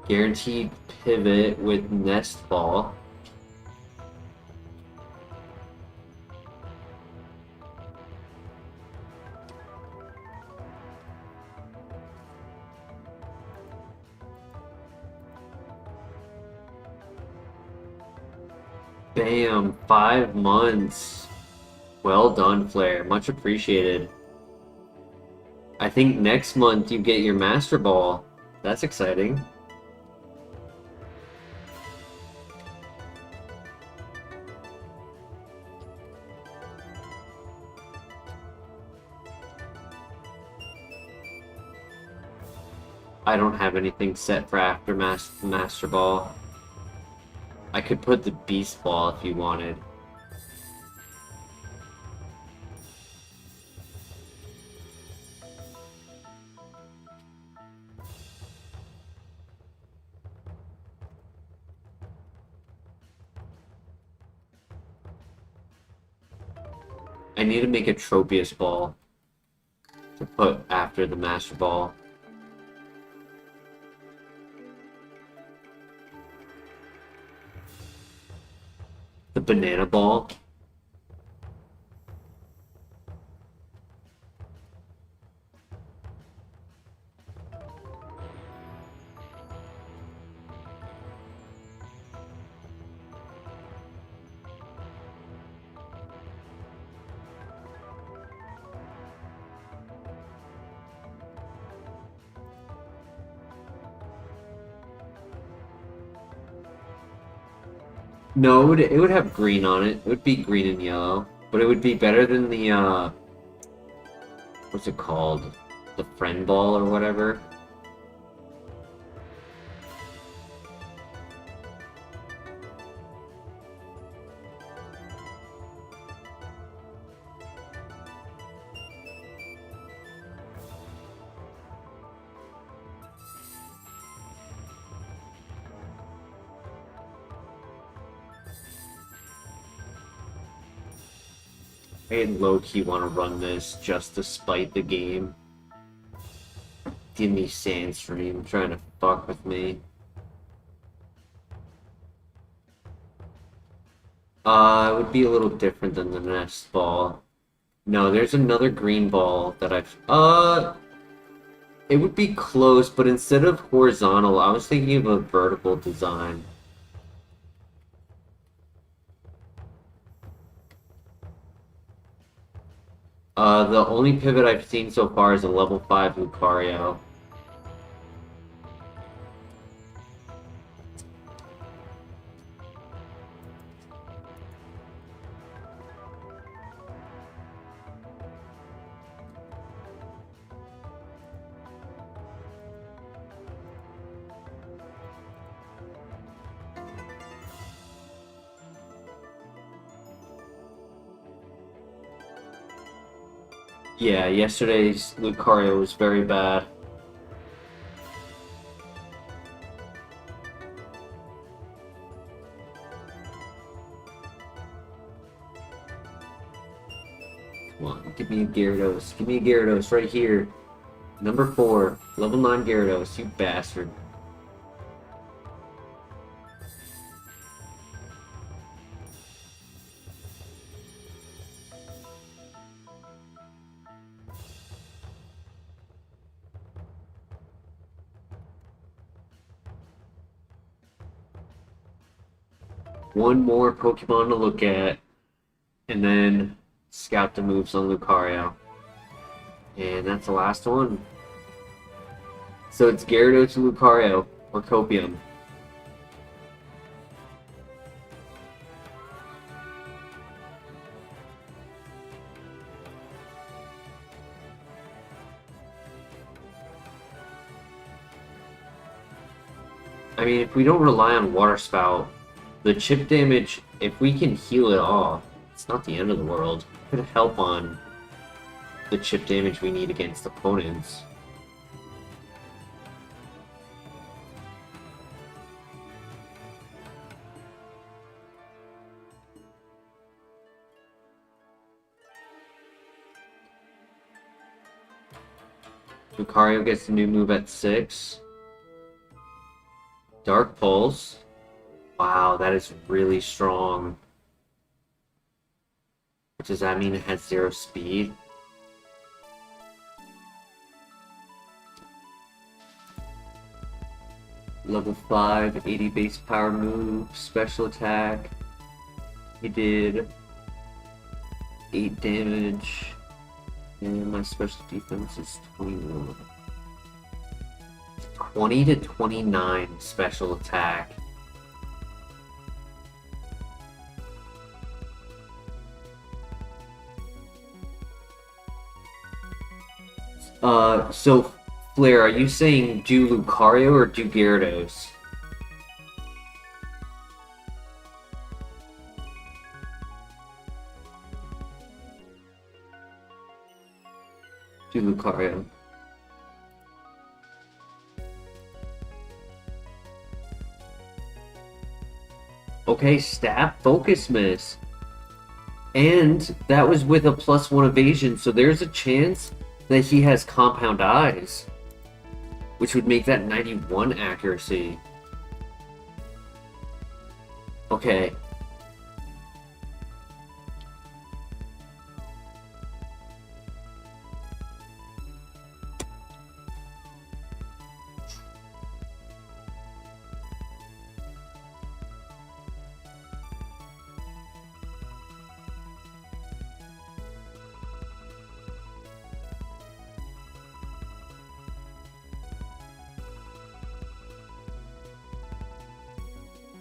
Guaranteed pivot with Nest Ball. Bam, 5 months. Well done, Flare. Much appreciated. I think next month you get your Master Ball. That's exciting. I don't have anything set for after Master Ball. I could put the Beast Ball if you wanted. I need to make a Tropius Ball to put after the Master Ball. The Banana Ball. No, it would have green on it. It would be green and yellow. But it would be better than the, what's it called? The Friend Ball or whatever. I low-key want to run this just to spite the game. Give me Sandstream, trying to fuck with me. It would be a little different than the Nest Ball. No, there's another green ball that it would be close, but instead of horizontal, I was thinking of a vertical design. The only pivot I've seen so far is a level 5 Lucario. Yeah, yesterday's Lucario was very bad. Give me a Gyarados. Give me a Gyarados right here. Number 4. Level 9 Gyarados, you bastard. One more Pokemon to look at, and then scout the moves on Lucario. And that's the last one. So it's Gyarados and Lucario, or Copium. I mean, if we don't rely on Water Spout, the chip damage, if we can heal it off, it's not the end of the world. It could help on the chip damage we need against opponents. Lucario gets a new move at 6. Dark Pulse. Wow, that is really strong. Does that mean it has 0 speed? Level 5, 80 base power move, special attack. He did 8 damage. And my special defense is 21. 20 to 29 special attack. So Flair, are you saying do Lucario or do Gyarados? Do Lucario. Okay, stab, focus miss. And that was with a +1 evasion, so there's a chance that he has compound eyes, which would make that 91 accuracy. Okay.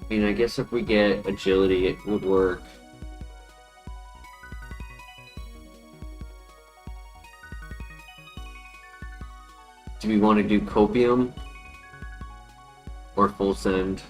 I mean, I guess if we get agility, it would work. Do we want to do Copium or Full Send?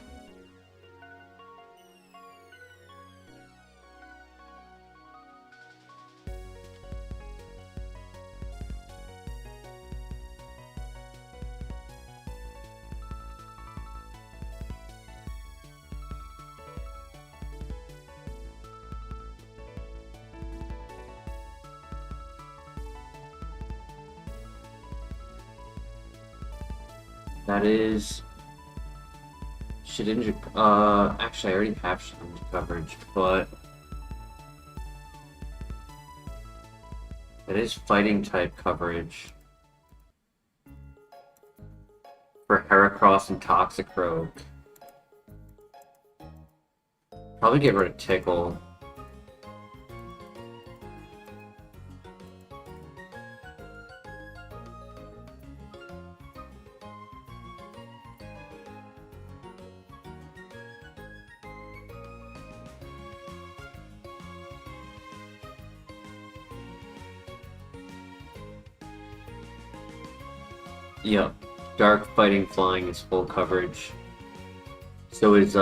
That is Shedinja. Actually, I already have Shedinja coverage, but that is fighting type coverage for Heracross and Toxicroak. Probably get rid of Tickle. Yep, Dark Fighting Flying is full coverage. So is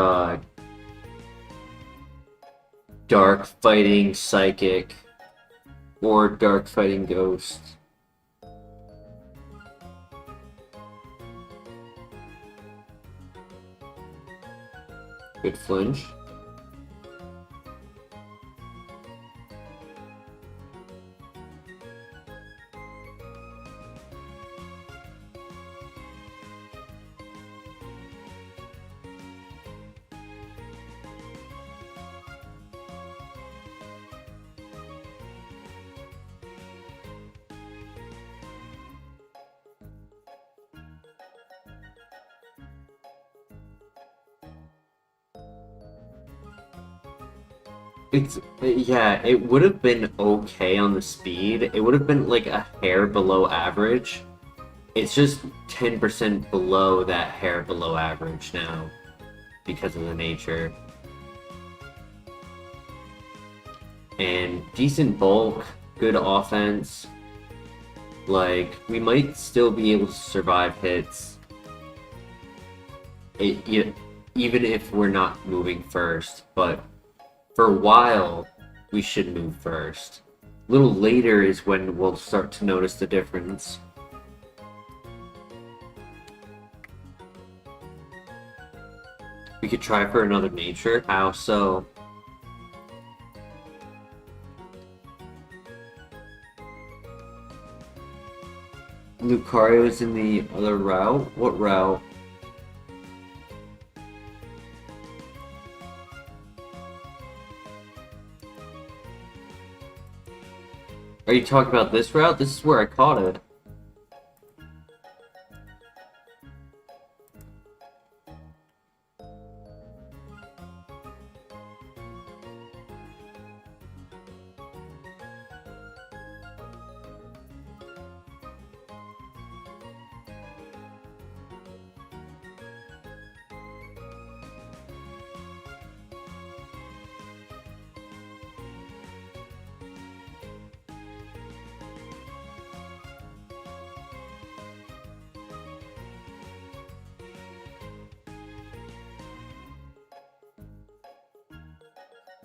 Dark Fighting Psychic or Dark Fighting Ghost. Good flinch. Yeah, it would have been okay on the speed. It would have been like a hair below average. It's just 10% below that hair below average now because of the nature. And decent bulk, good offense. Like, we might still be able to survive hits. Even if we're not moving first, but for a while, we should move first. A little later is when we'll start to notice the difference. We could try for another nature. How so? Lucario's in the other route? What route? Are you talking about this route? This is where I caught it.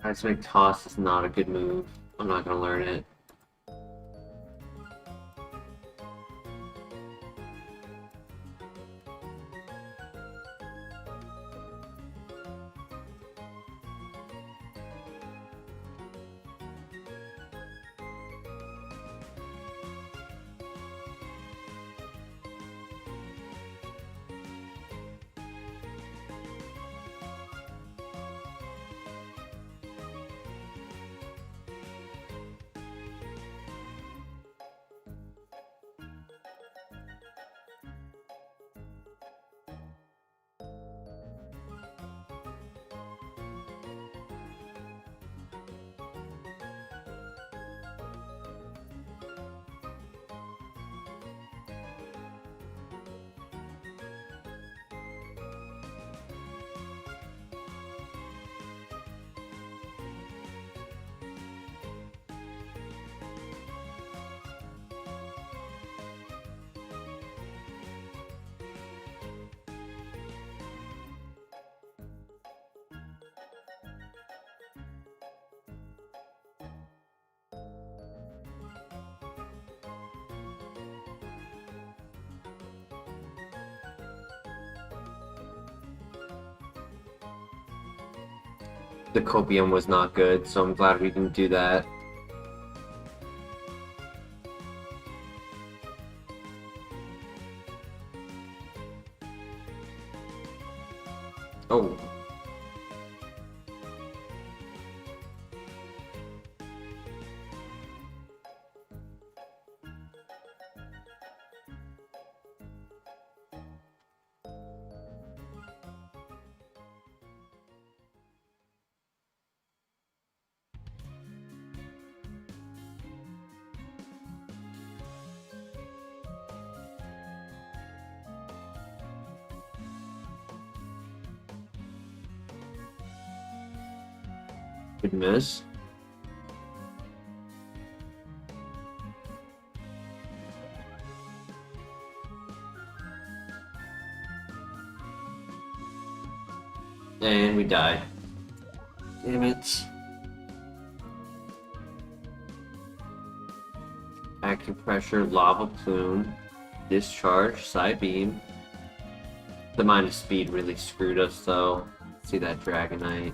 Seismic Toss is not a good move. I'm not gonna learn it. The Copium was not good, so I'm glad we didn't do that. Oh. Good miss. And we die. Damn it. Acupressure, Lava Plume, Discharge, Side Beam. The minus speed really screwed us though. See that Dragonite.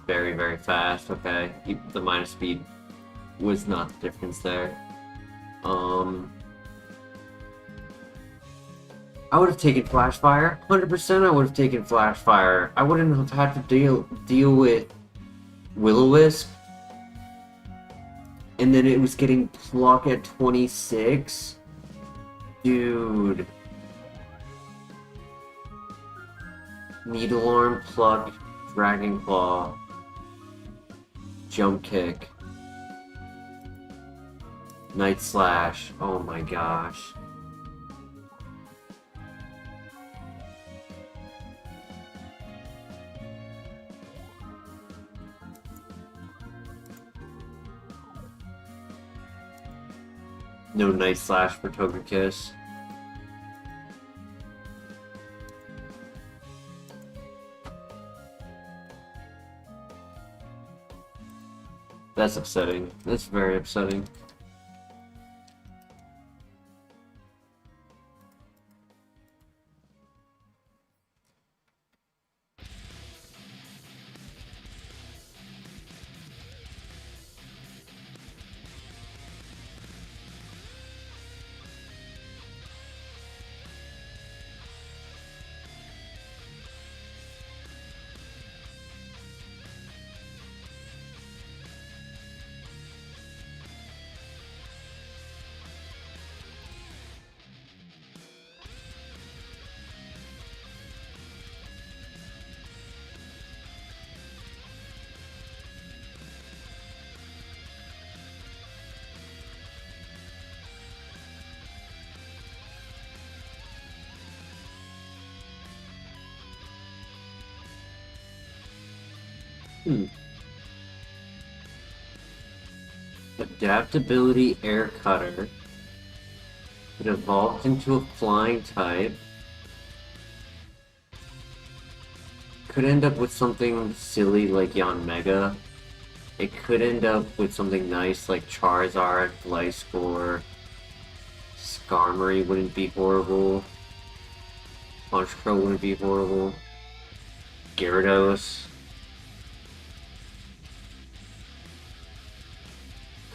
Very, very fast. Okay. The minus speed was not the difference there. I would have taken Flash Fire. 100% I would have taken Flash Fire. I wouldn't have had to deal with Will-O-Wisp. And then it was getting Pluck at 26. Dude. Needle Arm, Pluck, Dragon Claw. Jump kick. Night slash. Oh my gosh. No night slash for Togekiss. That's upsetting. That's very upsetting. Adaptability Air Cutter. It evolved into a flying type. Could end up with something silly like Yanmega. It could end up with something nice like Charizard, Gliscor. Skarmory wouldn't be horrible. Honchkrow wouldn't be horrible. Gyarados.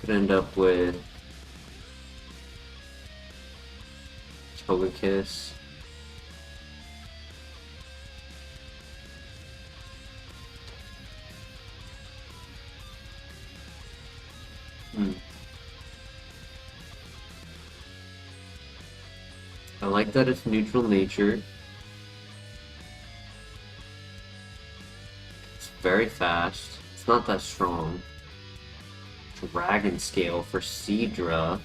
Could end up with Togekiss. I like that it's neutral nature. It's very fast. It's not that strong. Dragon Scale for Seadra.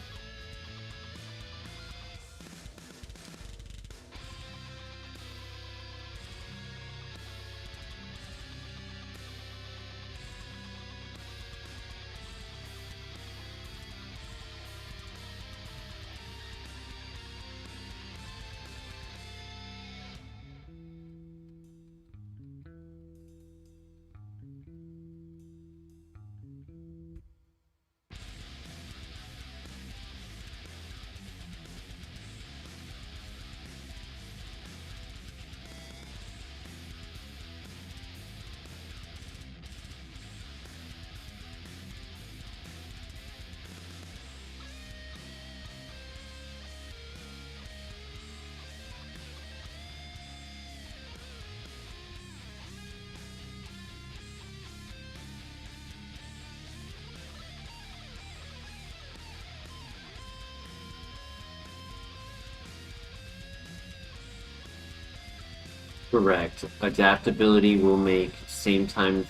Correct. Adaptability will make same time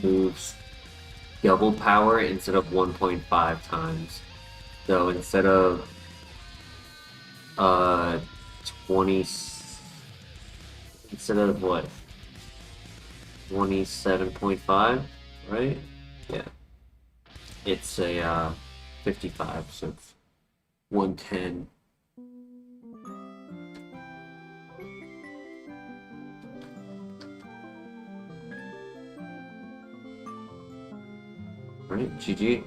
moves double power instead of 1.5 times. So instead of 20, instead of what, 27.5, right? Yeah. It's a 55, so it's 110. Right, GG.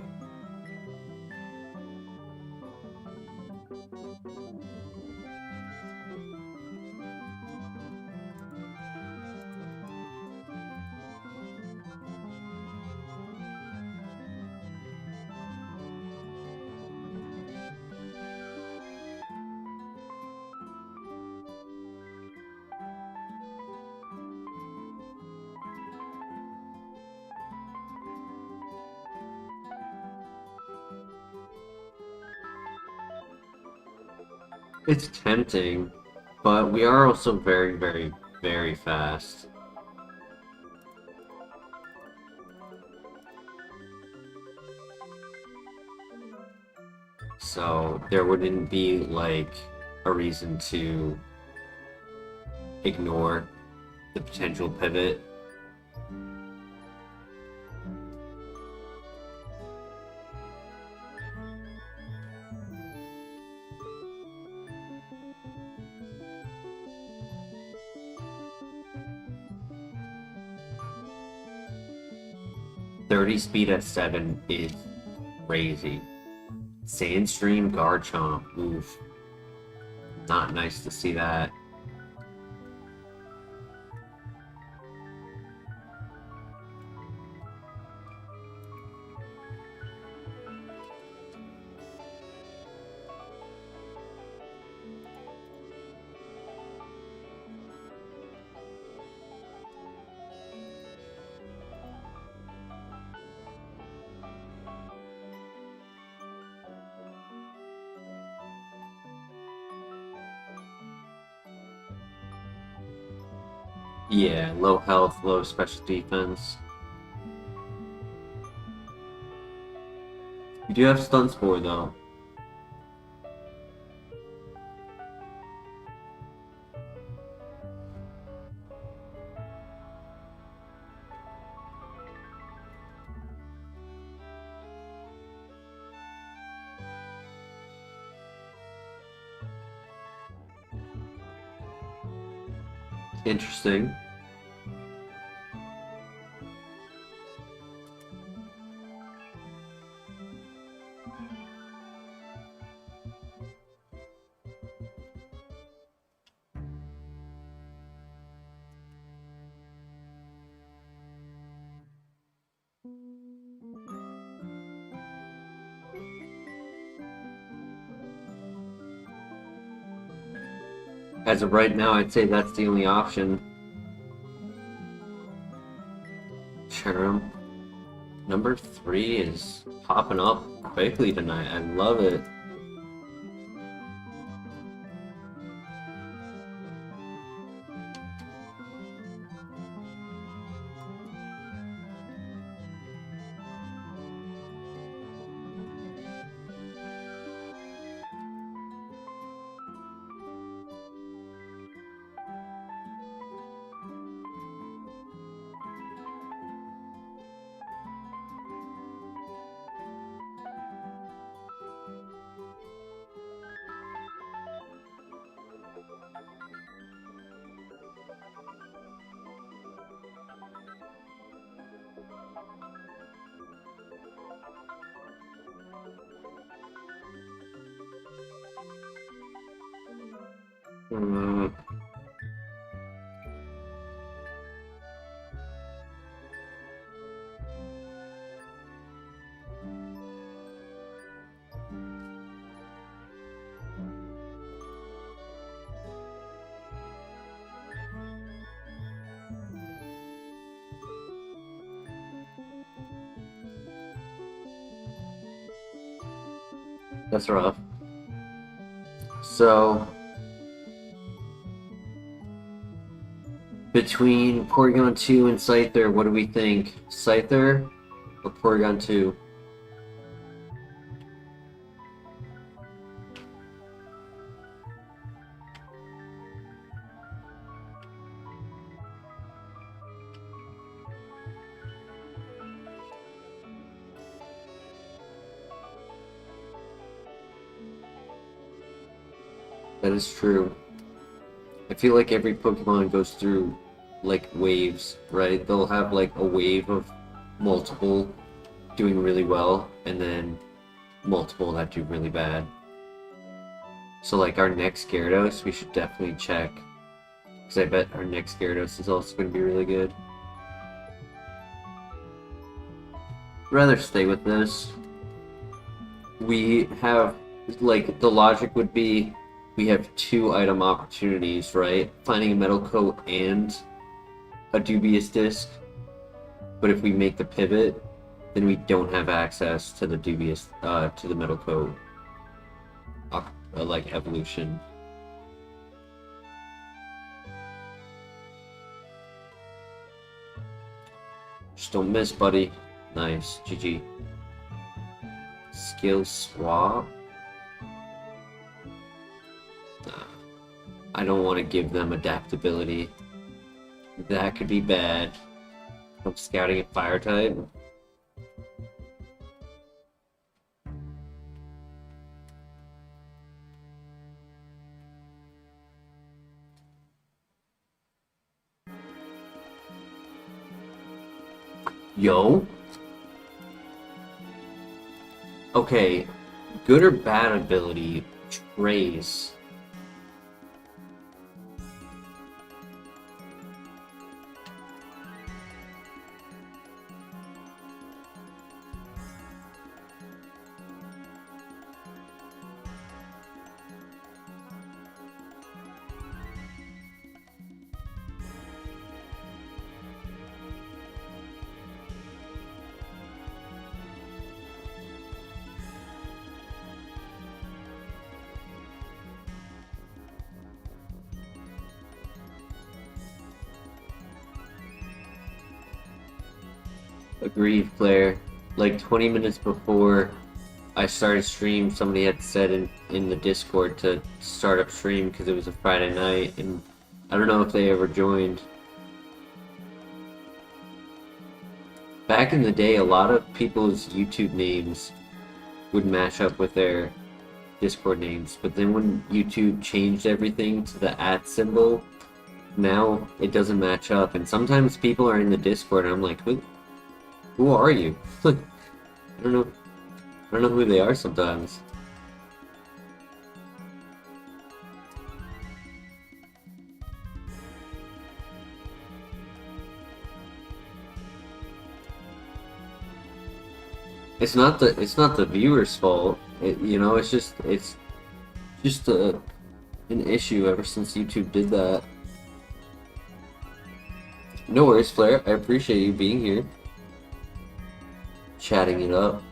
It's tempting, but we are also very, very, very fast. So there wouldn't be like a reason to ignore the potential pivot. .30 speed at 7 is crazy. Sandstream Garchomp, oof. Not nice to see that. Yeah, low health, low special defense. You do have Stun Spore though. Interesting. As of right now, I'd say that's the only option. Cherim. Number 3 is popping up quickly tonight. I love it. That's rough. So, between Porygon 2 and Scyther, what do we think? Scyther or Porygon 2? That is true. I feel like every Pokemon goes through like waves, right? They'll have like a wave of multiple doing really well, and then multiple that do really bad. So like our next Gyarados, we should definitely check, because I bet our next Gyarados is also going to be really good. I'd rather stay with this. We have, like, the logic would be we have 2 item opportunities, right? Finding a Metal Coat and a Dubious Disc. But if we make the pivot, then we don't have access to the Dubious, to the Metal Coat, like, evolution. Just don't miss, buddy. Nice. GG. Skill swap. I don't want to give them adaptability. That could be bad. I'm scouting a fire type. Yo. Okay, good or bad ability, Trace. Agreed, Claire. Like 20 minutes before I started stream, somebody had said in the Discord to start up stream because it was a Friday night, and I don't know if they ever joined. Back in the day, a lot of people's YouTube names would match up with their Discord names, but then when YouTube changed everything to the @ symbol, now it doesn't match up, and sometimes people are in the Discord and I'm like, who are you? I don't know who they are sometimes. It's not the viewer's fault. It's just an issue ever since YouTube did that. No worries, Flair. I appreciate you being here, chatting it up.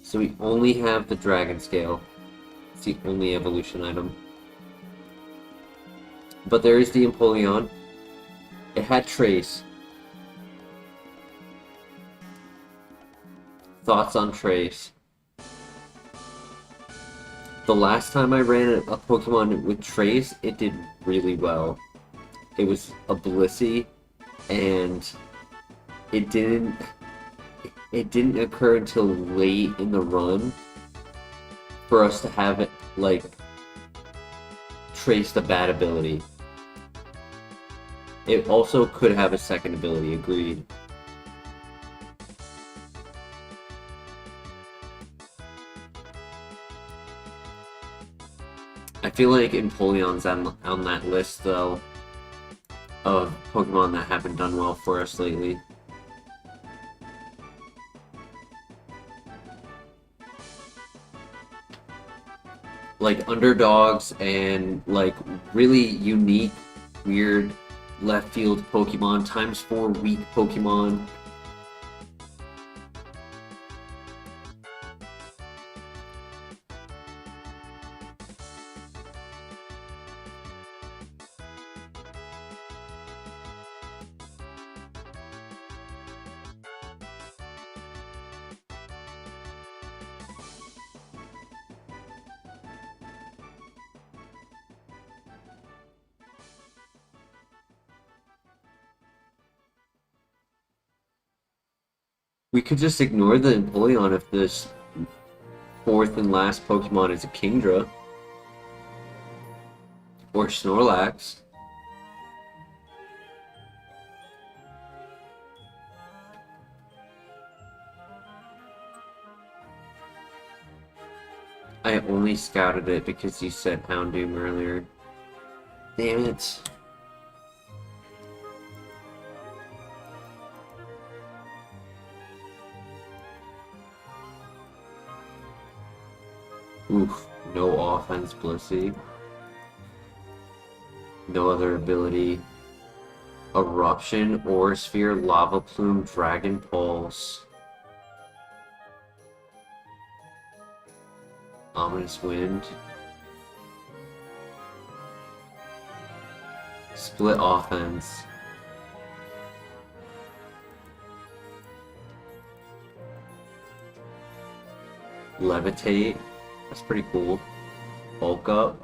So we only have the Dragon Scale. It's the only evolution item. But there is the Empoleon. It had Trace. Thoughts on Trace? The last time I ran a Pokemon with Trace, it did really well. It was a Blissey, and it didn't occur until late in the run for us to have it, like, Trace the bad ability. It also could have a second ability, agreed. I feel like Empoleon's on that list, though, of Pokemon that haven't done well for us lately. Like underdogs and like really unique, weird left field Pokemon, ×4 weak Pokemon. We could just ignore the Empoleon if this fourth and last Pokemon is a Kingdra. Or Snorlax. I only scouted it because you said Houndoom earlier. Damn it. Oof, no offense, Blissey. No other ability. Eruption, Aura Sphere, Lava Plume, Dragon Pulse. Ominous Wind. Split offense. Levitate. That's pretty cool. Bulk up.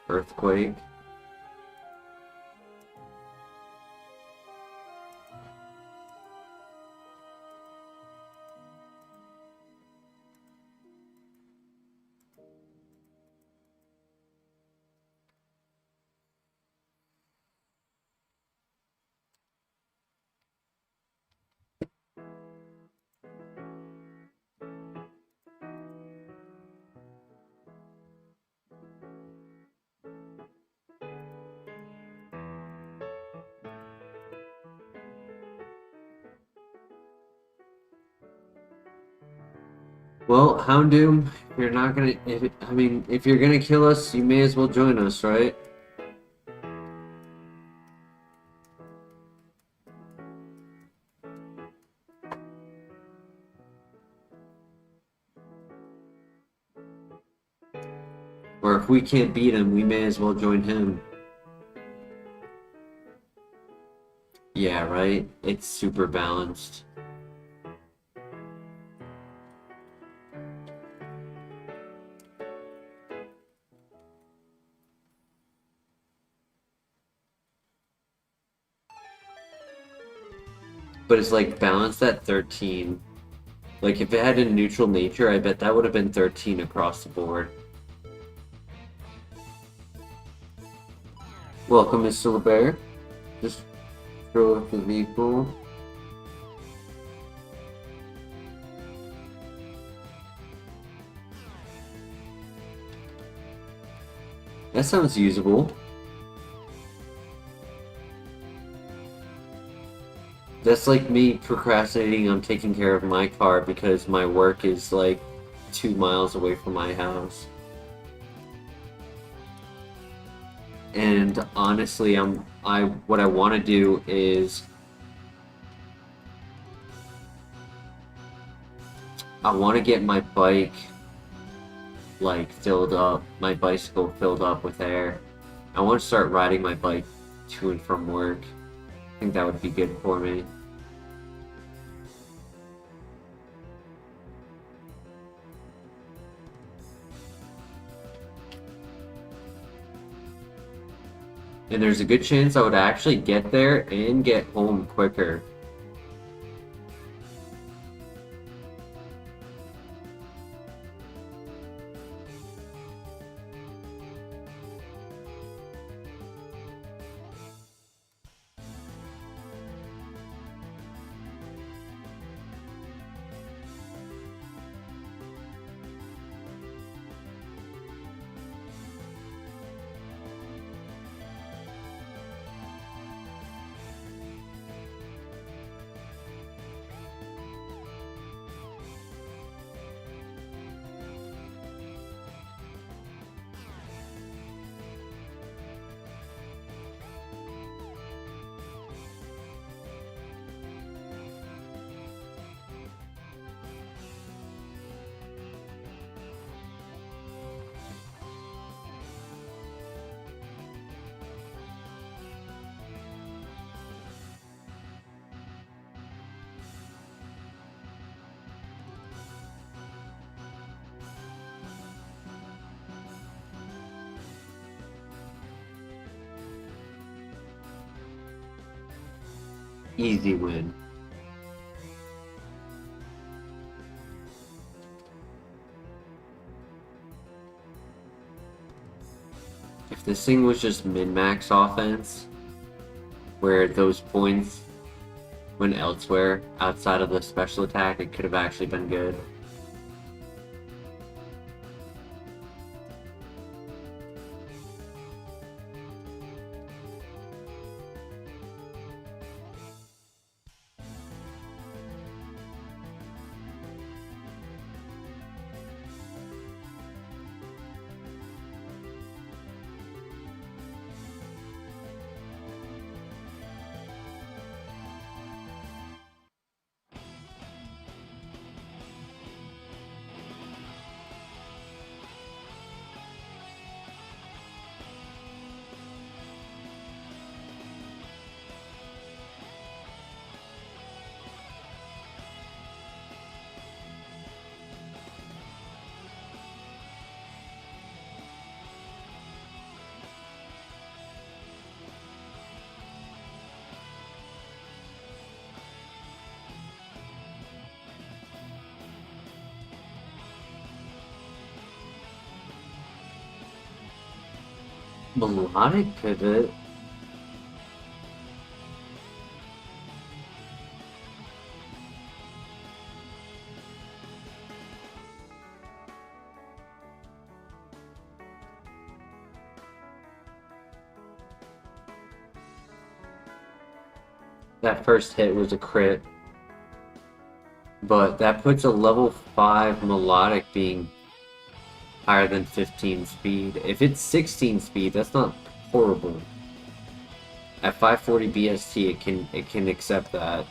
Earthquake. Well, Houndoom, if you're not gonna, if you're gonna kill us, you may as well join us, right? Or if we can't beat him, we may as well join him. Yeah, right? It's super balanced. But it's like balanced at 13. Like if it had a neutral nature, I bet that would have been 13 across the board. Welcome, Mr. LeBear. Just throw up the vehicle. That sounds usable. That's like me procrastinating on taking care of my car because my work is like 2 miles away from my house. And honestly, what I want to do is I want to get my bike like filled up, my bicycle filled up with air. I want to start riding my bike to and from work. I think that would be good for me. And there's a good chance I would actually get there and get home quicker. Easy win. If this thing was just min-max offense, where those points went elsewhere outside of the special attack, it could have actually been good. Melodic pivot? That first hit was a crit. But that puts a level 5 melodic being higher than 15 speed. If it's 16 speed, that's not horrible. At 540 BST, it can accept that.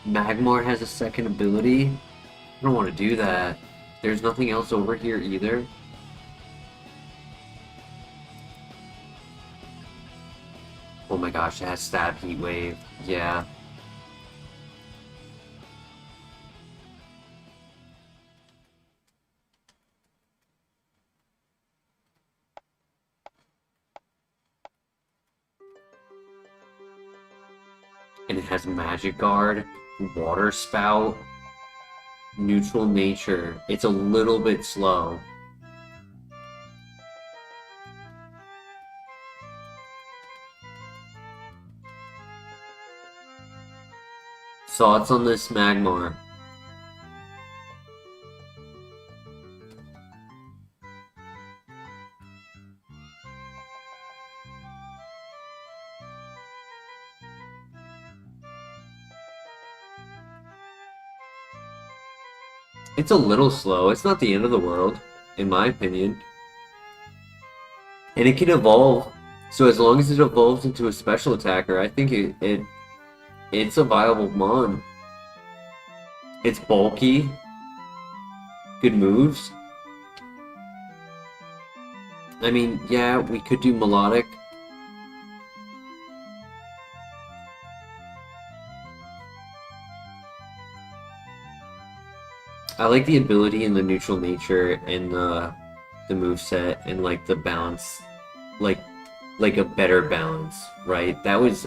Magmar has a second ability. I don't want to do that. There's nothing else over here either. Oh my gosh, it has stab heat wave. Yeah. And it has Magic Guard, Water Spout, Neutral Nature. It's a little bit slow. Thoughts on this Magmar? It's a little slow. It's not the end of the world, in my opinion. And it can evolve. So as long as it evolves into a special attacker, I think it's a viable mon. It's bulky. Good moves. I mean, yeah, we could do melodic. I like the ability and the neutral nature and the moveset and like the balance, like a better balance, right? That was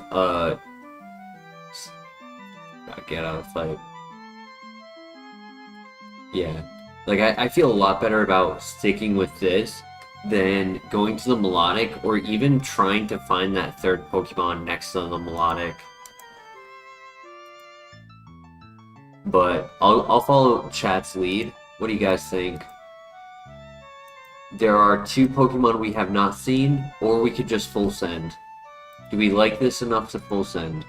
get out of fight. Yeah, like I feel a lot better about sticking with this than going to the melodic or even trying to find that third Pokemon next to the melodic. But I'll follow chat's lead. What do you guys think? There are 2 Pokemon we have not seen, or we could just full send. Do we like this enough to full send?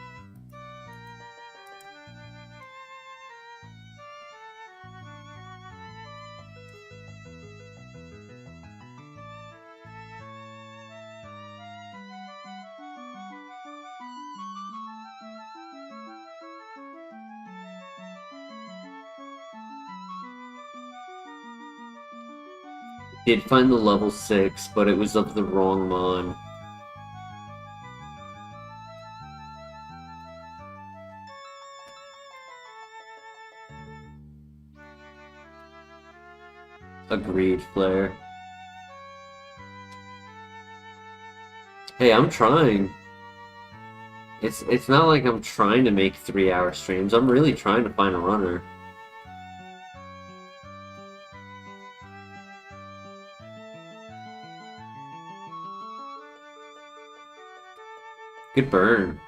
Did find the level 6, but it was of the wrong mon. Agreed, Flare. Hey, I'm trying. It's not like I'm trying to make 3-hour streams. I'm really trying to find a runner. Good burn.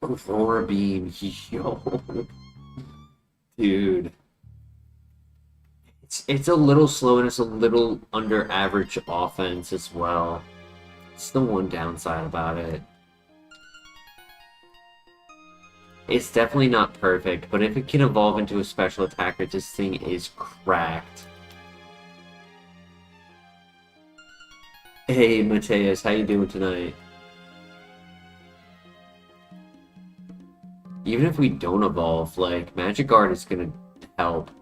Aurora Beam, yo. Dude. It's a little slow and it's a little under average offense as well. It's the one downside about it. It's definitely not perfect, but if it can evolve into a special attacker, this thing is cracked. Hey, Mateus, how you doing tonight? Even if we don't evolve, like, Magic Guard is gonna help.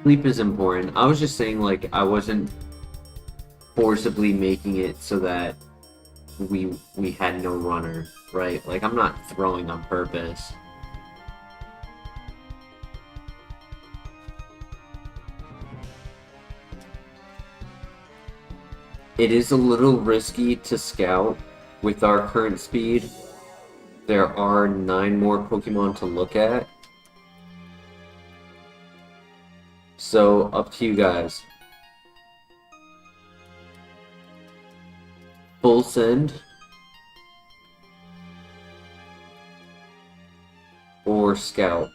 Sleep is important. I was just saying, like, I wasn't forcibly making it so that we had no runner, right? Like, I'm not throwing on purpose. It is a little risky to scout with our current speed. There are 9 more Pokemon to look at. So, up to you guys. Full send. Or scout.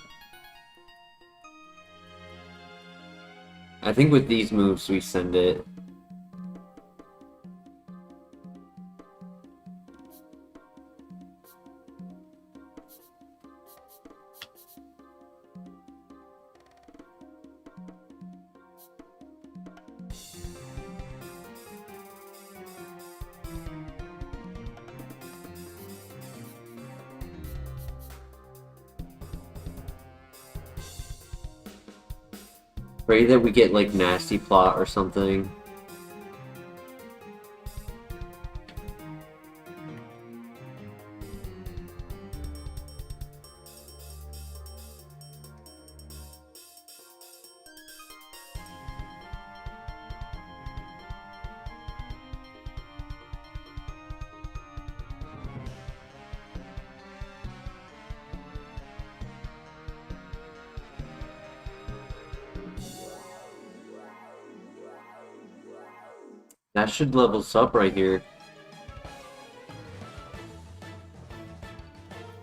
I think with these moves we send it. Pray that we get like Nasty Plot or something. That should level us up right here.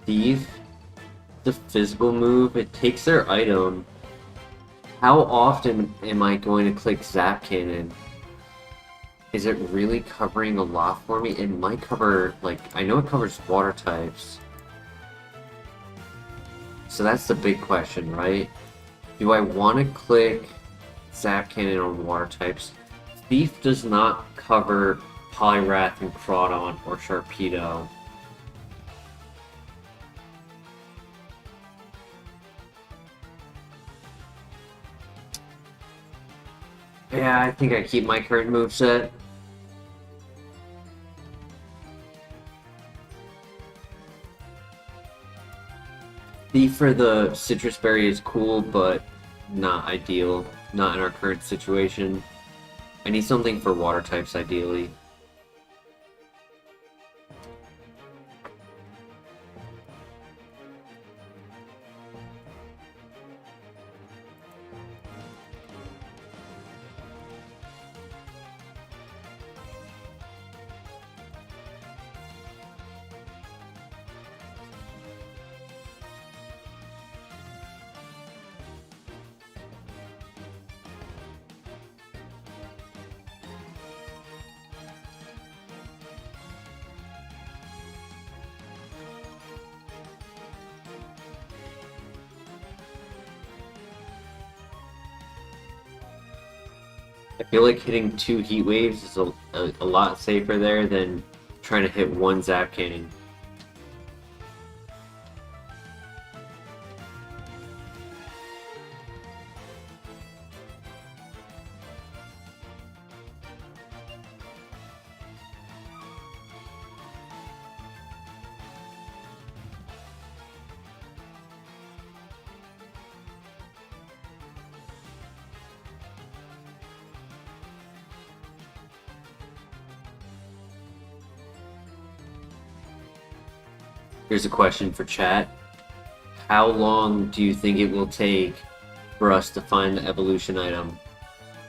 Thief, the physical move, it takes their item. How often am I going to click Zap Cannon? Is it really covering a lot for me? It might cover, like, I know it covers water types. So that's the big question, right? Do I want to click Zap Cannon on water types? Thief does not cover Poliwrath and Crawdon or Sharpedo. Yeah, I think I keep my current moveset. Thief for the Citrus Berry is cool, but not ideal. Not in our current situation. I need something for water types, ideally. I feel like hitting 2 Heat Waves is a lot safer there than trying to hit 1 Zap Cannon. Here's a question for chat. How long do you think it will take for us to find the evolution item?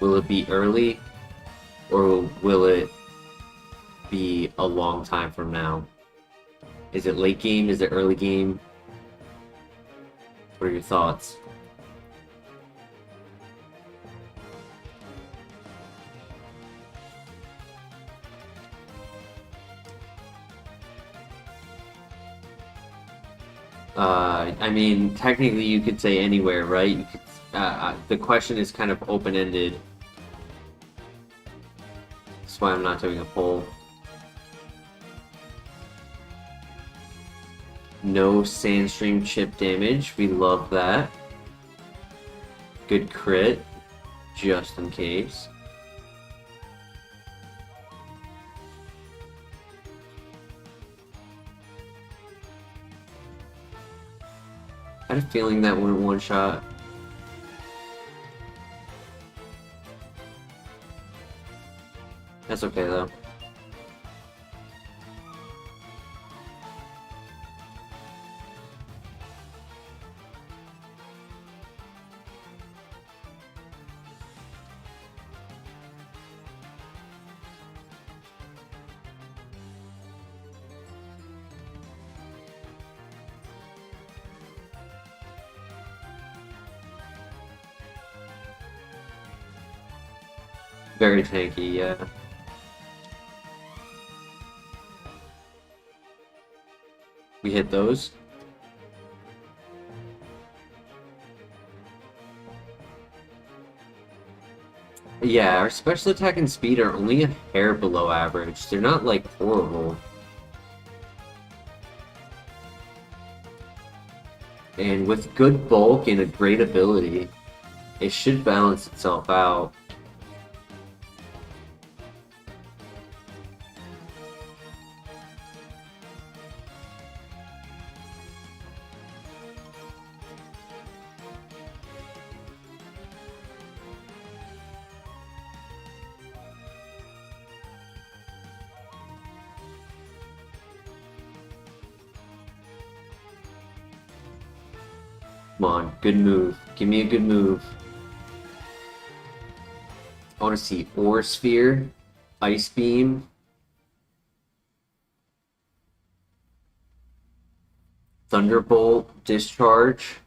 Will it be early, or will it be a long time from now? Is it late game? Is it early game? What are your thoughts? I mean, technically you could say anywhere, right? You could, the question is kind of open-ended. That's why I'm not doing a poll. No Sandstream chip damage. We love that. Good crit. just in case. I had a feeling that wouldn't one-shot. That's okay though. Very tanky, yeah. We hit those. Yeah, our special attack and speed are only a hair below average. They're not, like, horrible. And with good bulk and a great ability, it should balance itself out. Come on, good move. Give me a good move. I want to see Ore Sphere, Ice Beam, Thunderbolt, Discharge,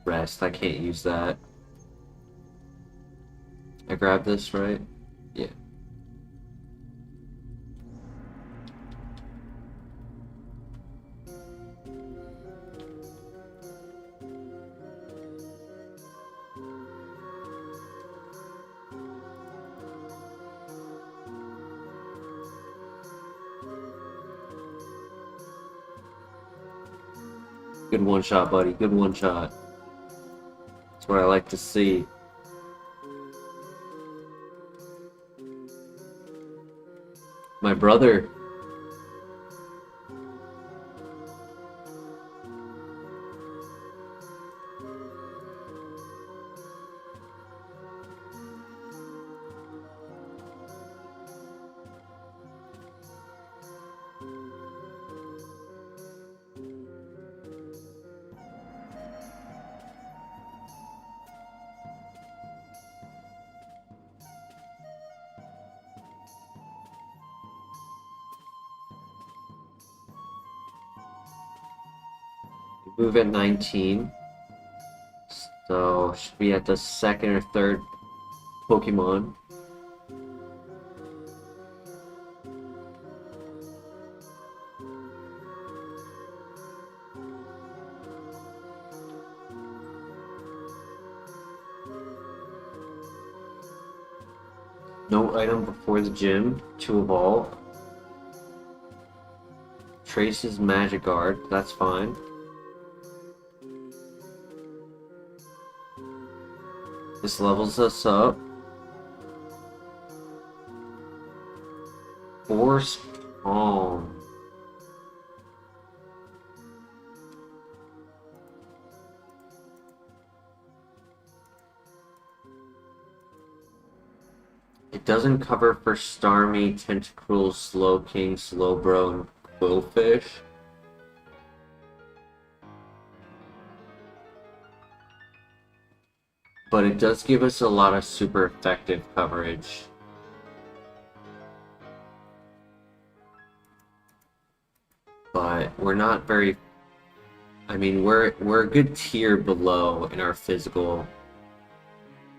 Rest. I can't use that. I grabbed this, right? Yeah. Good one shot, buddy. Good one shot. That's what I like to see. My brother. Move at 19. So should be at the second or third Pokemon. No item before the gym to evolve. Trace's Magic Guard, that's fine. This levels us up. Force Palm. It doesn't cover for Starmie, Tentacruel, Slowking, Slowbro, and Quillfish. But it does give us a lot of super effective coverage. But we're not very... I mean, we're a good tier below in our physical.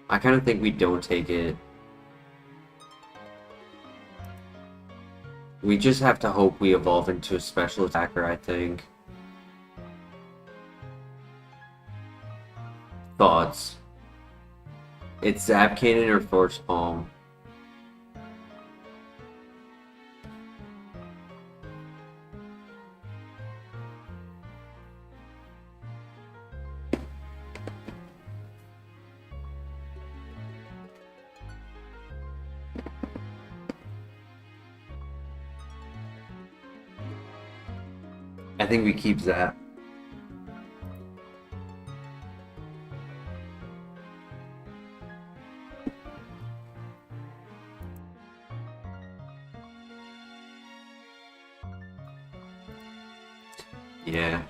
I kind of think we don't take it. We just have to hope we evolve into a special attacker, I think. Thoughts? It's Zap Cannon or Force Palm. I think we keep that. Yeah,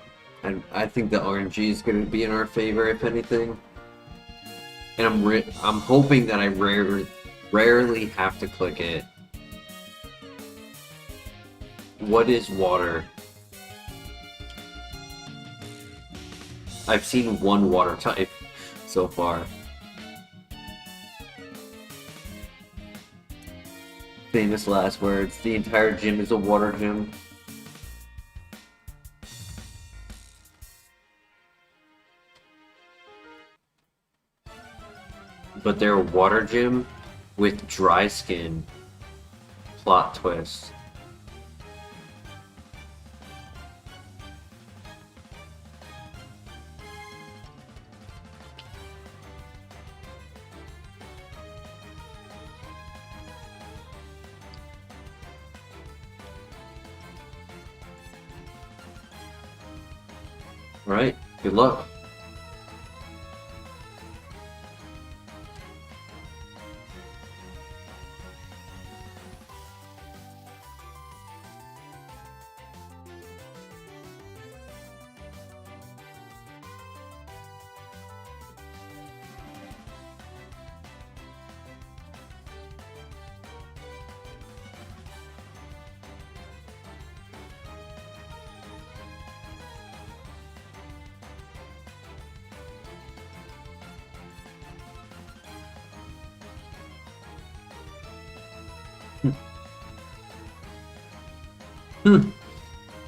and I think the RNG is going to be in our favor, if anything. And I'm hoping that I rarely have to click it. What is water? I've seen one water type so far. Famous last words. The entire gym is a water gym. But they're a water gym with dry skin. Plot twist. Alright, good luck.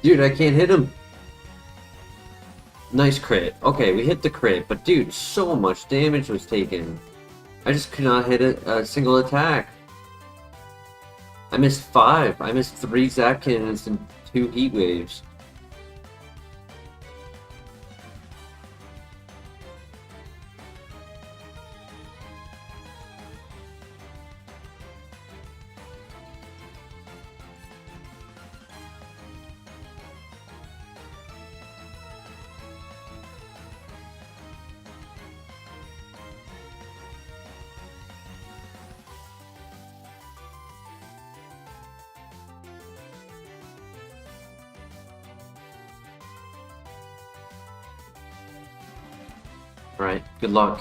Dude, I can't hit him. Nice crit. Okay, we hit the crit, but dude, so much damage was taken. I just could not hit a single attack. I missed 5. I missed 3 Zap Cannons and 2 Heat Waves. Alright, good luck.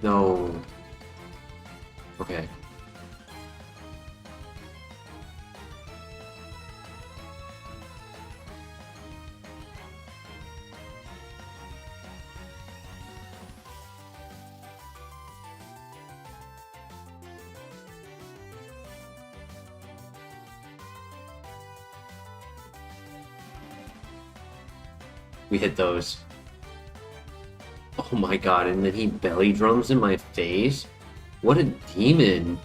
No. Okay. We hit those. Oh my god, and then he belly drums in my face? What a demon.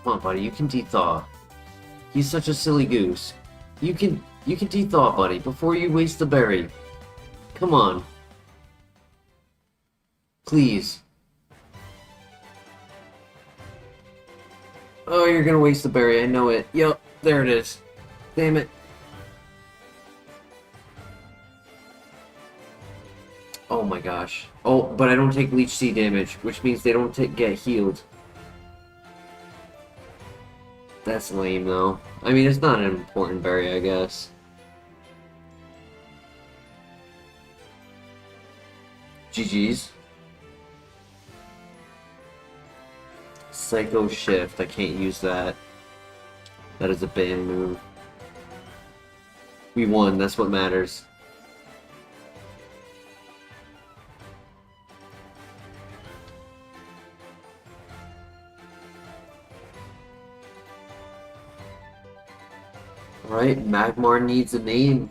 Come on, buddy, you can de-thaw. He's such a silly goose. You can de-thaw, buddy, before you waste the berry. Come on. Please. Oh, you're gonna waste the berry, I know it. Yup, there it is. Damn it. Oh my gosh. Oh, but I don't take Leech Seed damage, which means they don't get healed. That's lame, though. I mean, it's not an important berry, I guess. GG's. Psycho Shift. I can't use that. That is a ban move. We won. That's what matters. Alright, Magmar needs a name.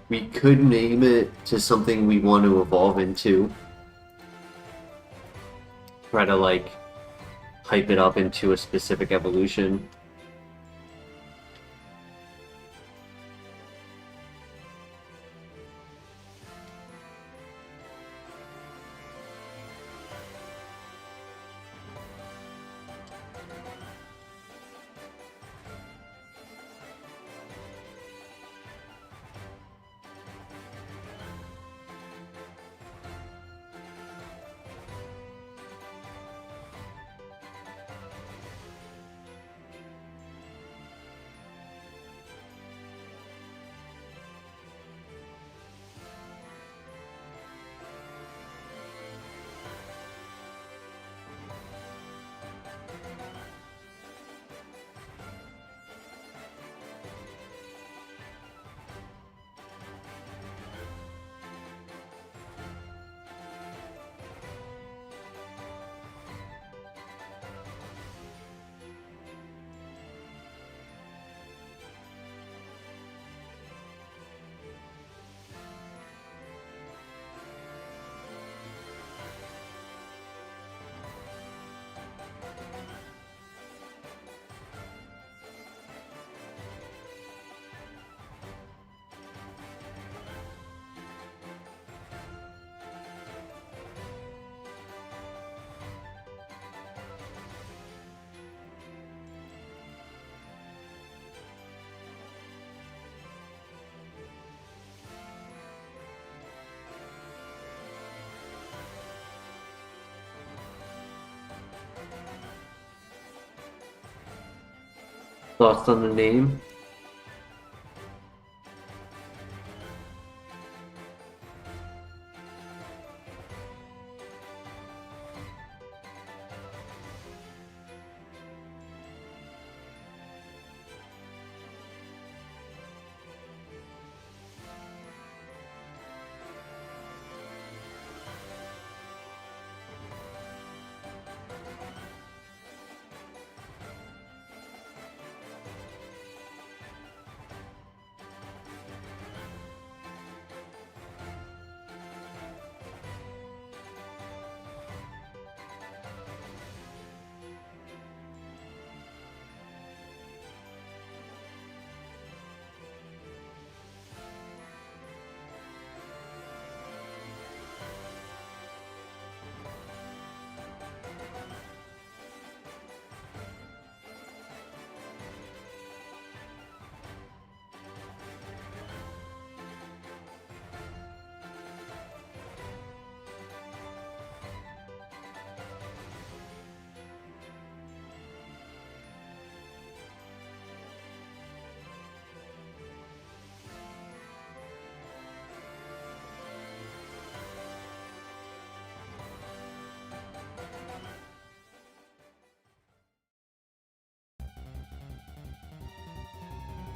We could name it to something we want to evolve into. Try to like hype it up into a specific evolution. Thoughts on the name?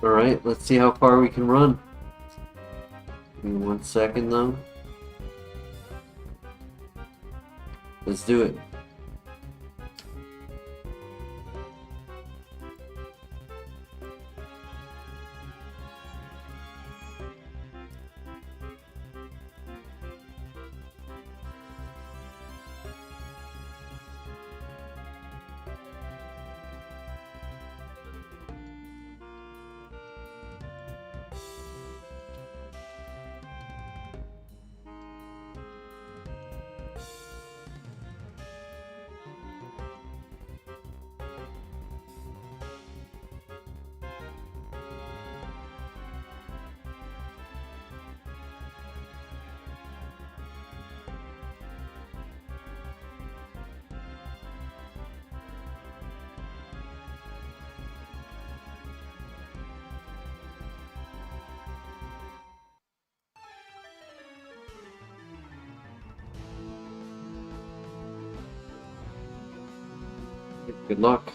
Alright, let's see how far we can run. Give me 1 second though. Let's do it. Good luck.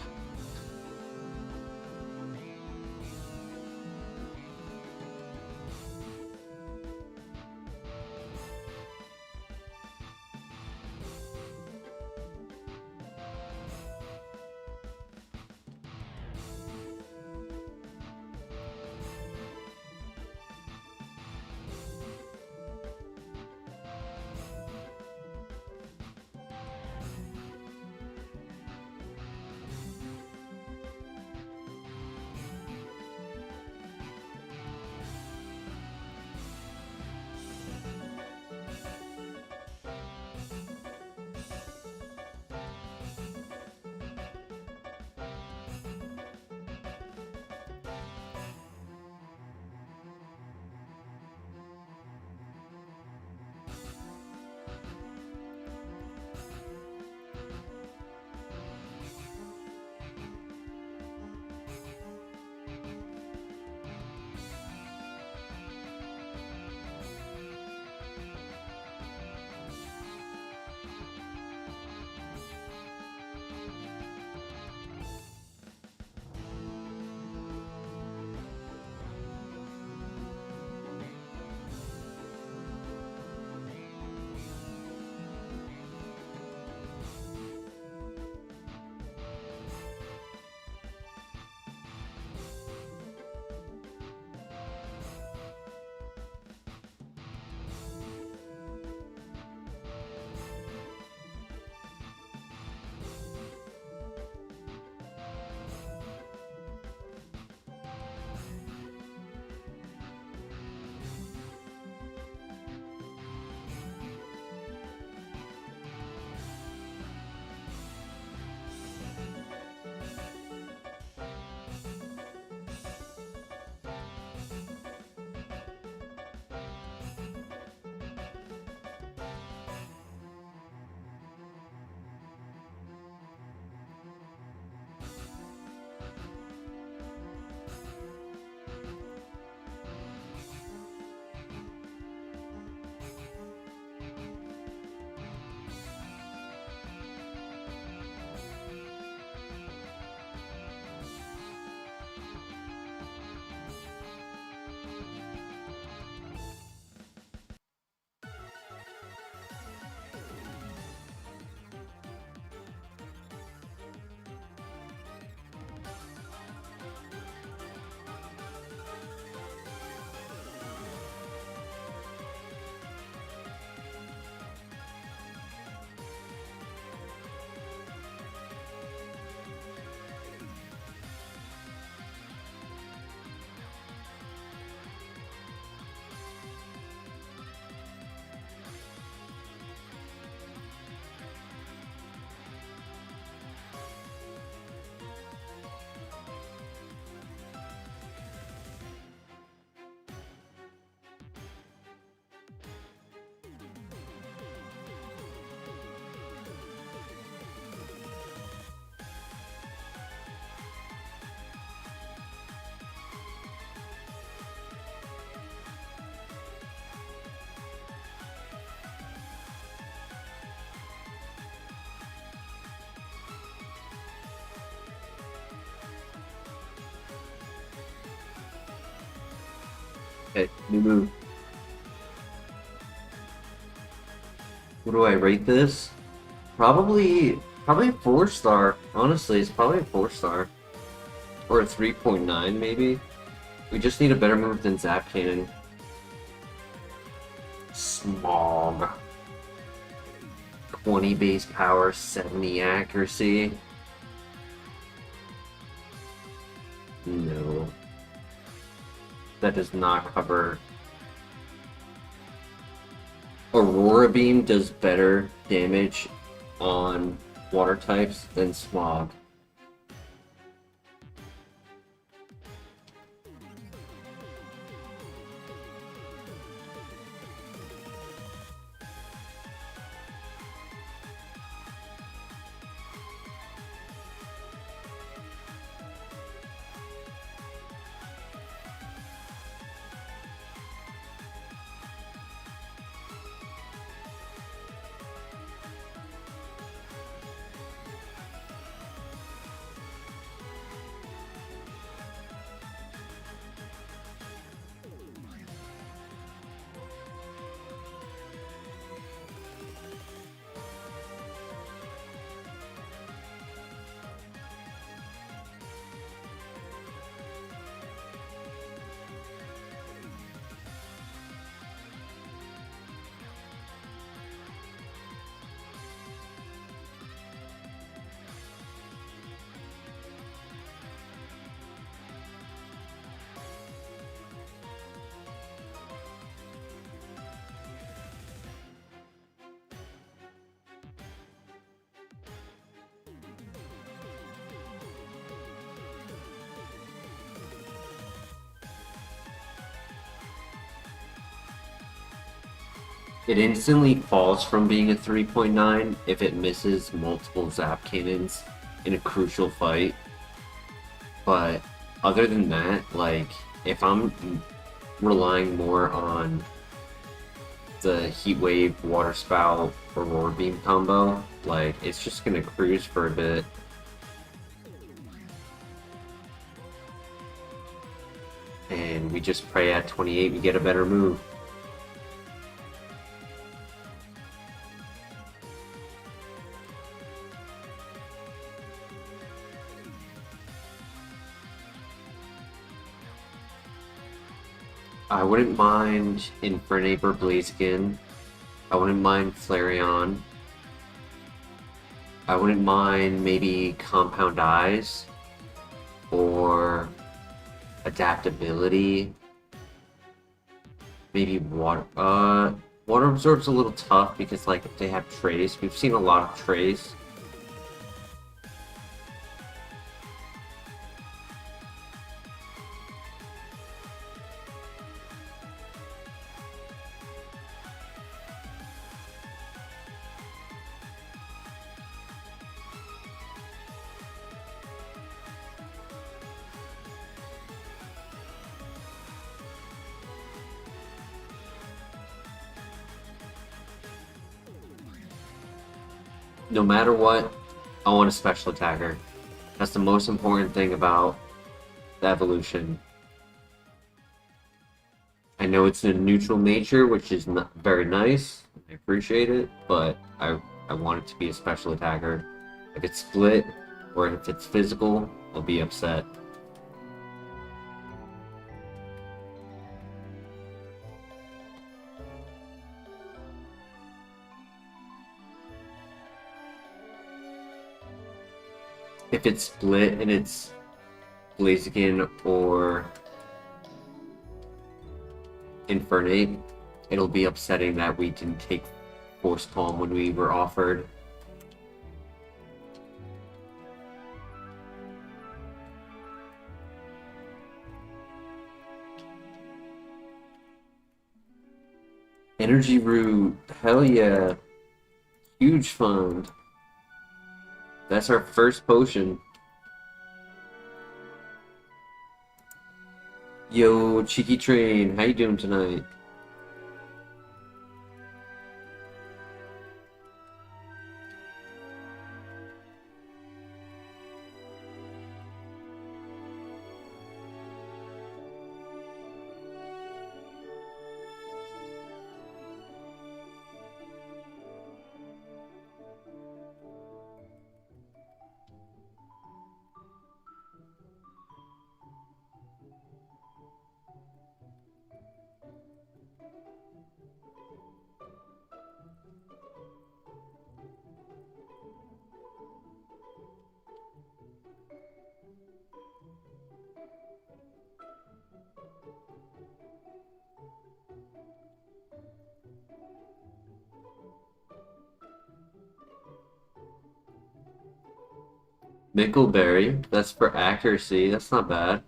Okay, new move. What do I rate this? Probably a 4-star. Honestly, it's probably a 4-star. Or a 3.9 maybe. We just need a better move than Zap Cannon. Smog. 20 base power, 70 accuracy. No. That does not cover. Aurora Beam does better damage on water types than Smog. It instantly falls from being a 3.9 if it misses multiple zap cannons in a crucial fight. But other than that, like, if I'm relying more on the Heat Wave, Water Spout, Aurora Beam combo, like, it's just gonna cruise for a bit. And we just pray at 28 we get a better move. I wouldn't mind Infernape or Blaziken. I wouldn't mind Flareon. I wouldn't mind maybe Compound Eyes or Adaptability. Maybe Water. Water Absorb's a little tough because, like, if they have Trace, we've seen a lot of Trace. No matter what, I want a special attacker. That's the most important thing about the evolution. I know it's a neutral nature, which is not very nice. I appreciate it, but I want it to be a special attacker. If it's split, or if it's physical, I'll be upset. If it's split and it's Blaziken or Infernape, it'll be upsetting that we didn't take Force Palm when we were offered. Energy Root, hell yeah. Huge fund. That's our first potion. Yo, Cheeky Train, how you doing tonight? Mickleberry, that's for accuracy, that's not bad.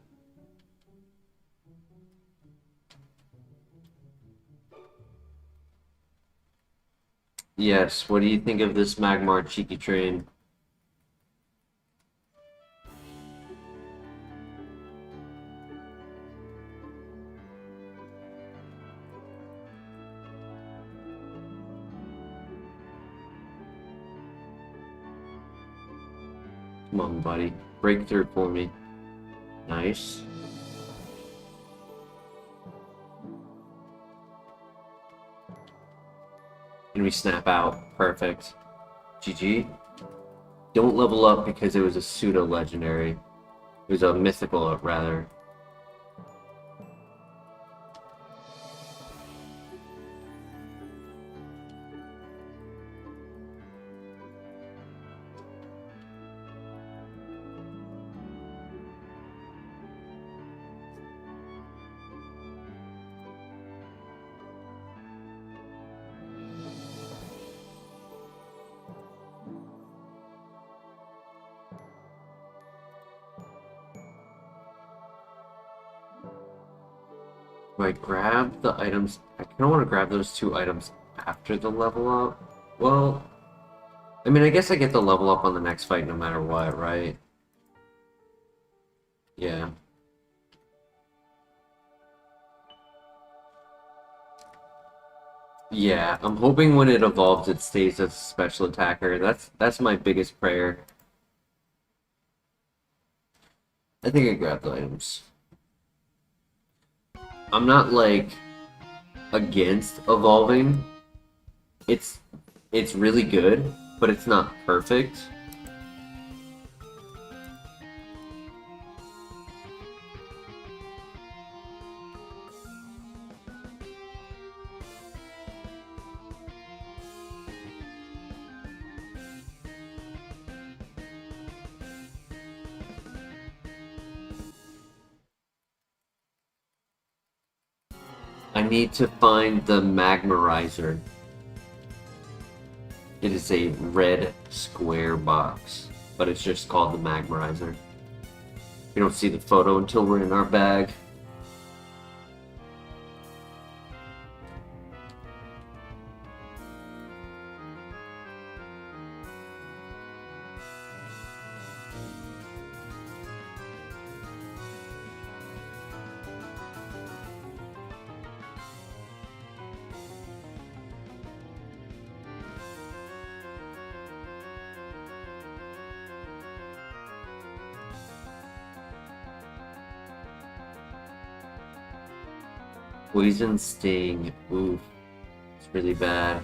Yes, what do you think of this Magmar Cheeky Train? Come on, buddy. Break through for me. Nice. And we snap out. Perfect. GG. Don't level up because it was a pseudo-legendary. It was a mythical, rather. Do I grab the items? I kind of want to grab those two items after the level up? Well, I mean, I guess I get the level up on the next fight no matter what, right? Yeah. Yeah, I'm hoping when it evolves it stays as a special attacker. That's my biggest prayer. I think I grabbed the items. I'm not like against evolving. It's it's really good, but it's not perfect. I need to find the Magmarizer. It is a red square box, but it's just called the Magmarizer. We don't see the photo until we're in our bag. Poison Sting. Oof. It's really bad.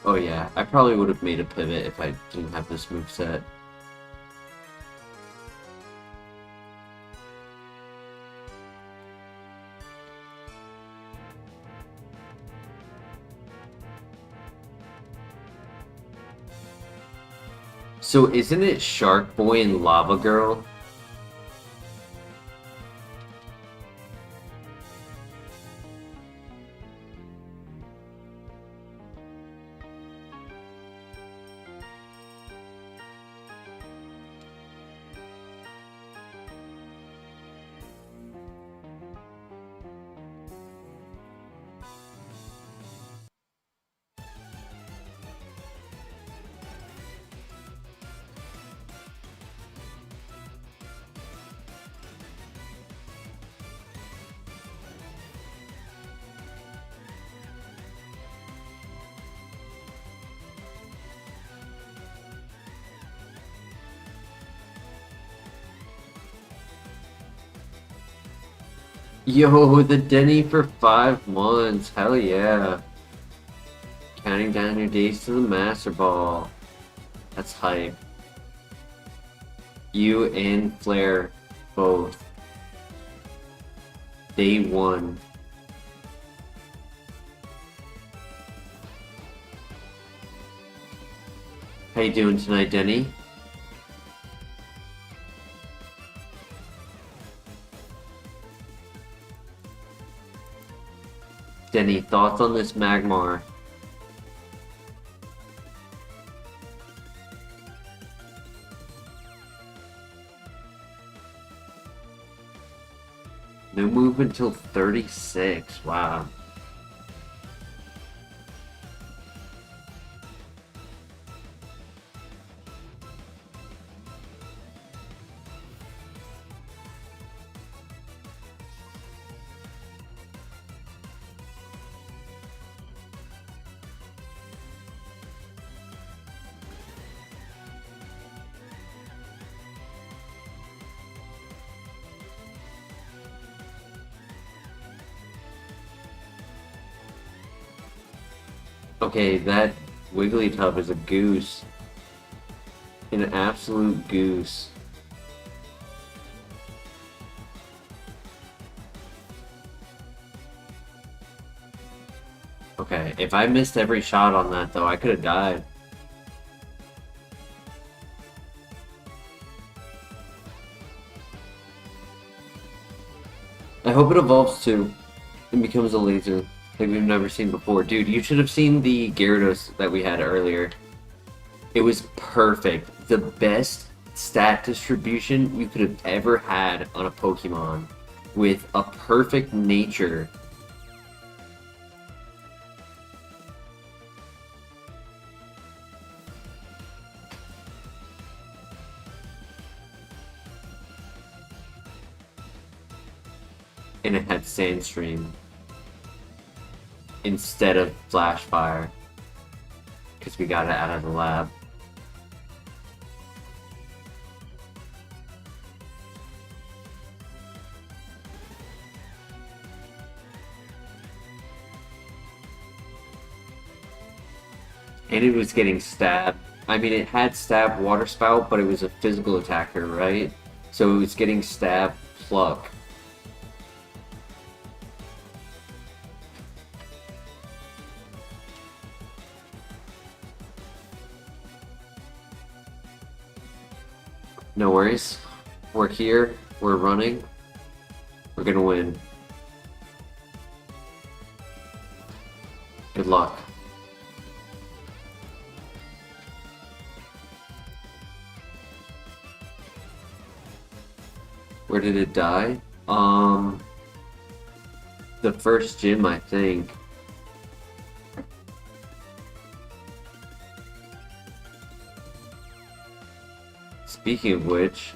Oh yeah, I probably would have made a pivot if I didn't have this moveset. So isn't it Shark Boy and Lava Girl? Yo, the Denny for 5 months. Hell yeah. Counting down your days to the Master Ball. That's hype. You and Flair both. Day 1. How you doing tonight, Denny? Denny, thoughts on this Magmar? No move until 36. Wow. Okay, that Wigglytuff is a goose. An absolute goose. Okay, if I missed every shot on that though, I could have died. hope it evolves too and becomes a laser like we've never seen before. Dude, you should have seen the Gyarados that we had earlier. It was perfect. The best stat distribution you could have ever had on a Pokemon with a perfect nature. And it had Sandstream instead of Flash Fire because we got it out of the lab. And it was getting stabbed. I mean, it had stab Water Spout, but it was a physical attacker, right? So it was getting stab Pluck. No worries. We're here. We're running. We're gonna win. Good luck. Where did it die? The first gym, I think. Speaking of which,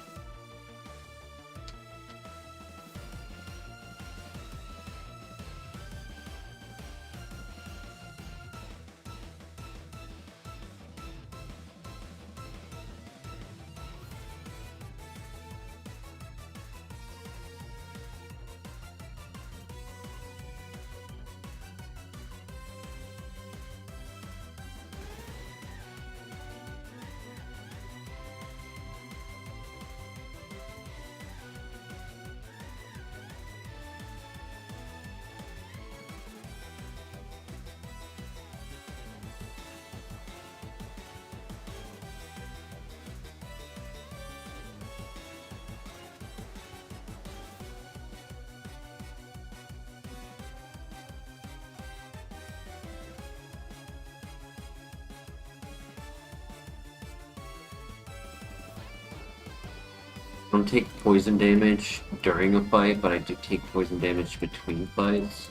I don't take poison damage during a fight, but I do take poison damage between fights.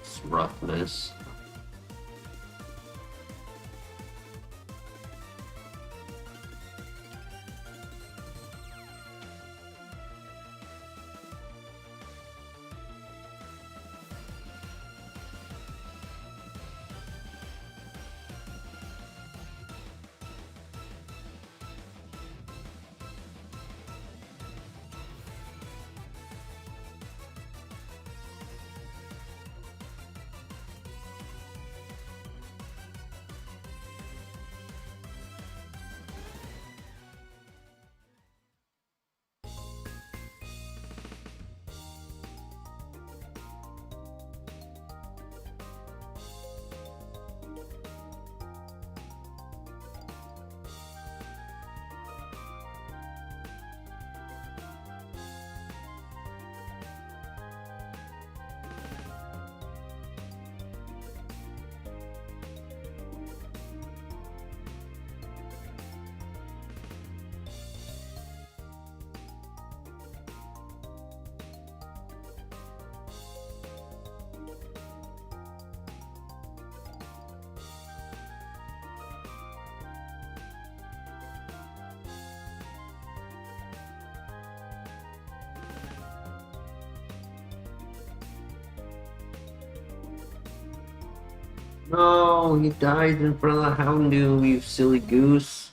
It's roughness. No, he died in front of the Houndoom, you silly goose.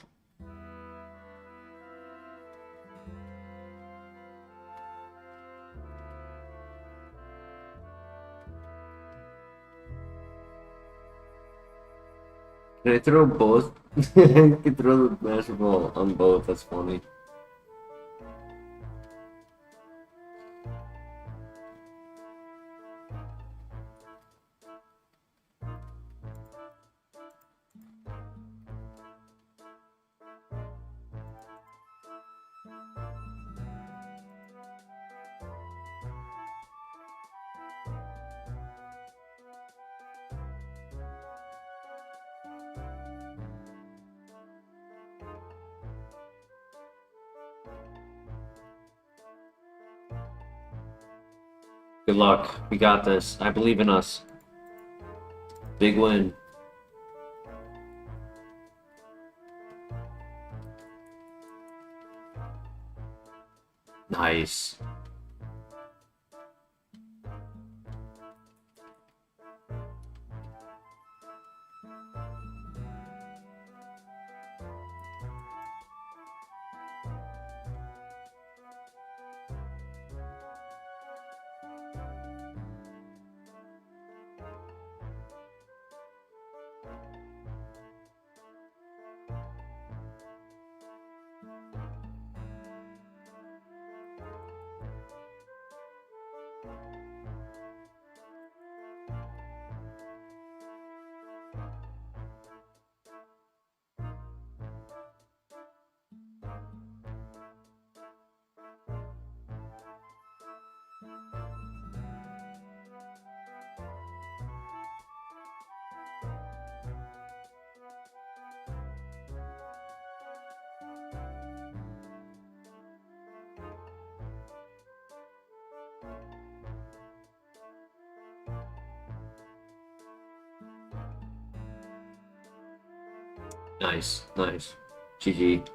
Can I throw both? I can throw the Master Ball on both, that's funny. Good luck. We got this. I believe in us. Big win. Nice. Nice, nice. GG.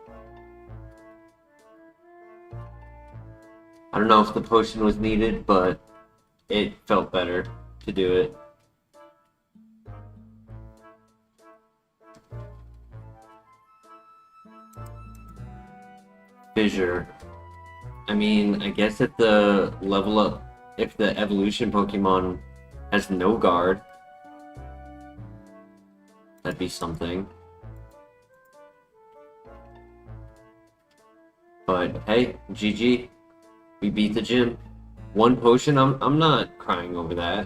I don't know if the potion was needed, but it felt better to do it. Fissure. I mean, I guess if the level up, if the evolution Pokemon has no guard, that'd be something. But hey, GG. We beat the gym. One potion, I'm not crying over that.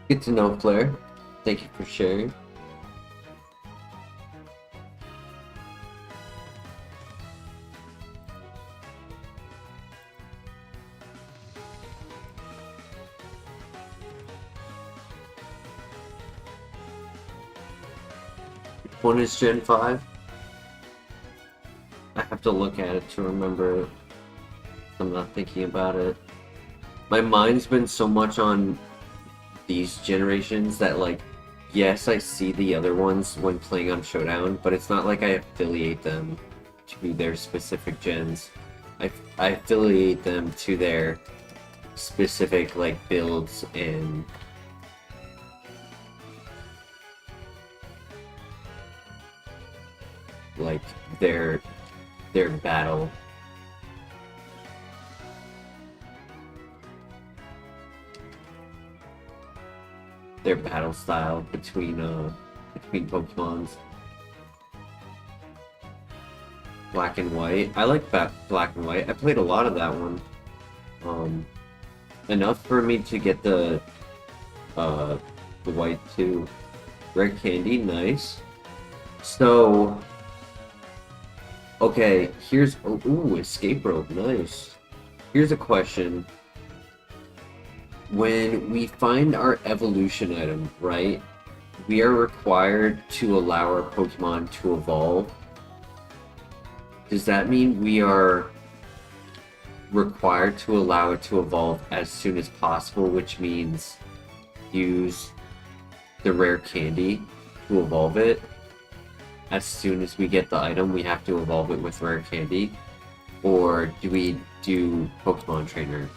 Good to know, Claire. Thank you for sharing. One is Gen 5. I have to look at it to remember it. I'm not thinking about it. My mind's been so much on these generations that, like, yes, I see the other ones when playing on Showdown, but it's not like I affiliate them to their specific gens. I affiliate them to their specific, like, builds and like their battle. Their battle style between Pokemons. Black and White. I like Black and White. I played a lot of that one. Enough for me to get the White too. Red Candy, nice. So, okay, here's ooh, Escape Rope, nice. Here's a question. when we find our evolution item, right, we are required to allow our Pokemon to evolve. Does that mean we are required to allow it to evolve as soon as possible, which means use the rare candy to evolve it? As soon as we get the item, we have to evolve it with rare candy? Or do we do Pokemon trainers?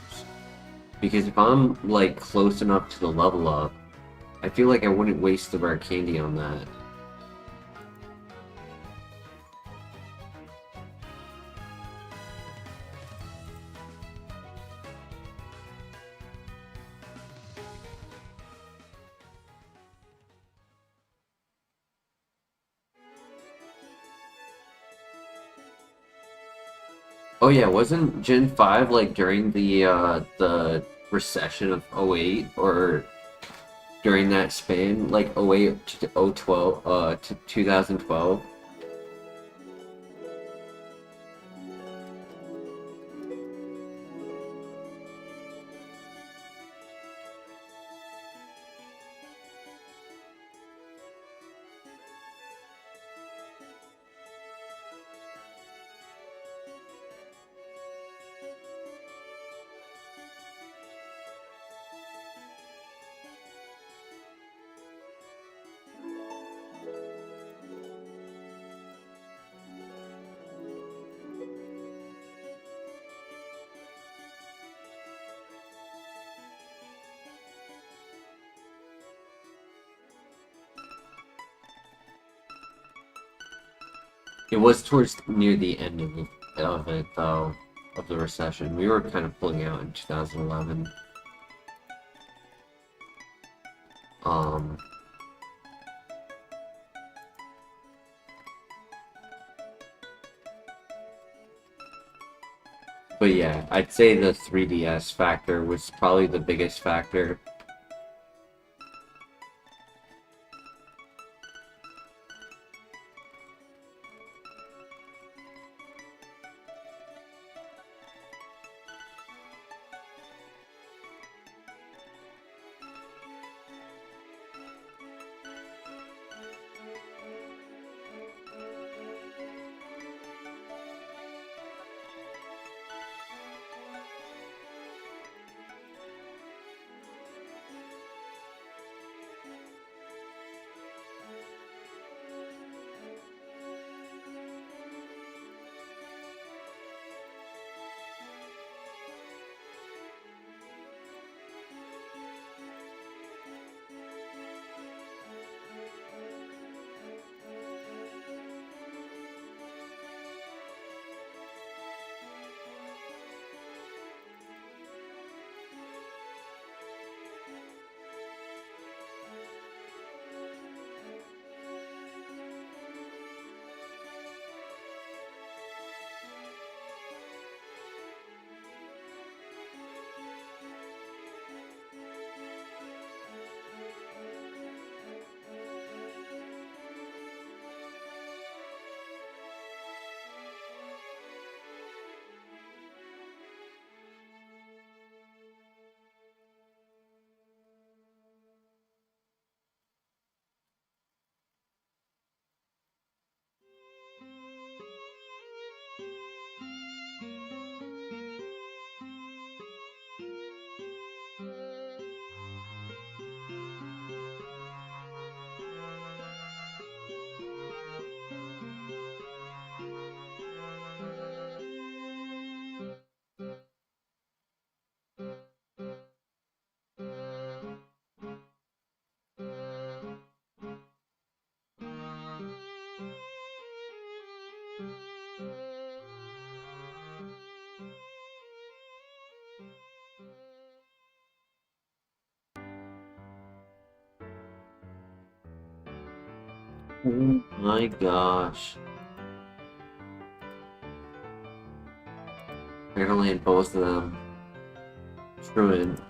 Because if I'm, like, close enough to the level up, I feel like I wouldn't waste the rare candy on that. Oh yeah, wasn't Gen 5 like during the recession of '08 or during that span, like '08 to '012 to 2012? It was towards near the end of it though, of the recession. We were kind of pulling out in 2011. Um, but yeah, I'd say the 3DS factor was probably the biggest factor. Oh my gosh. I gotta land both of them. Screw it.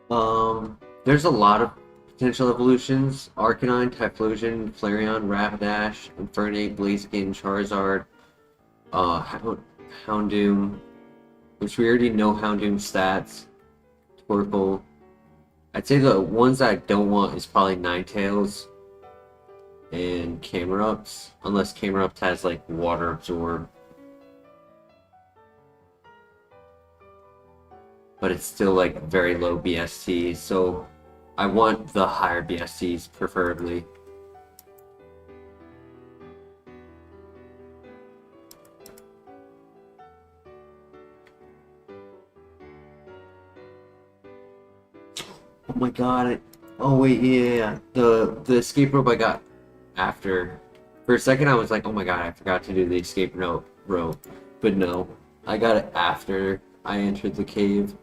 There's a lot of potential evolutions. Arcanine, Typhlosion, Flareon, Rapidash, Infernape, Blaziken, Charizard, Houndoom, which we already know Houndoom stats, Torkoal. I'd say the ones that I don't want is probably Ninetales and Camerupt, unless Camerupt has like Water Absorb. But it's still like very low BST, so I want the higher BSTs preferably. Oh my god! Oh wait, yeah. The escape rope I got after. For a second, I was like, oh my god, I forgot to do the escape rope. But no, I got it after I entered the cave.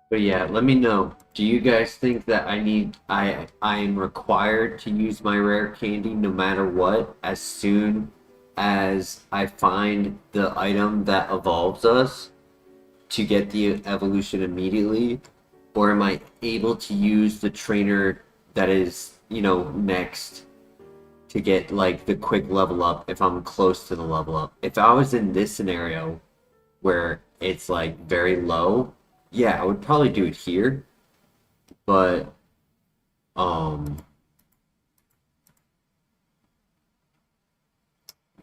But yeah, let me know. Do you guys think that I am required to use my rare candy no matter what as soon as I find the item that evolves us to get the evolution immediately? Or am I able to use the trainer that is, next to get like the quick level up if I'm close to the level up? If I was in this scenario where it's like very low, yeah, I would probably do it here, but um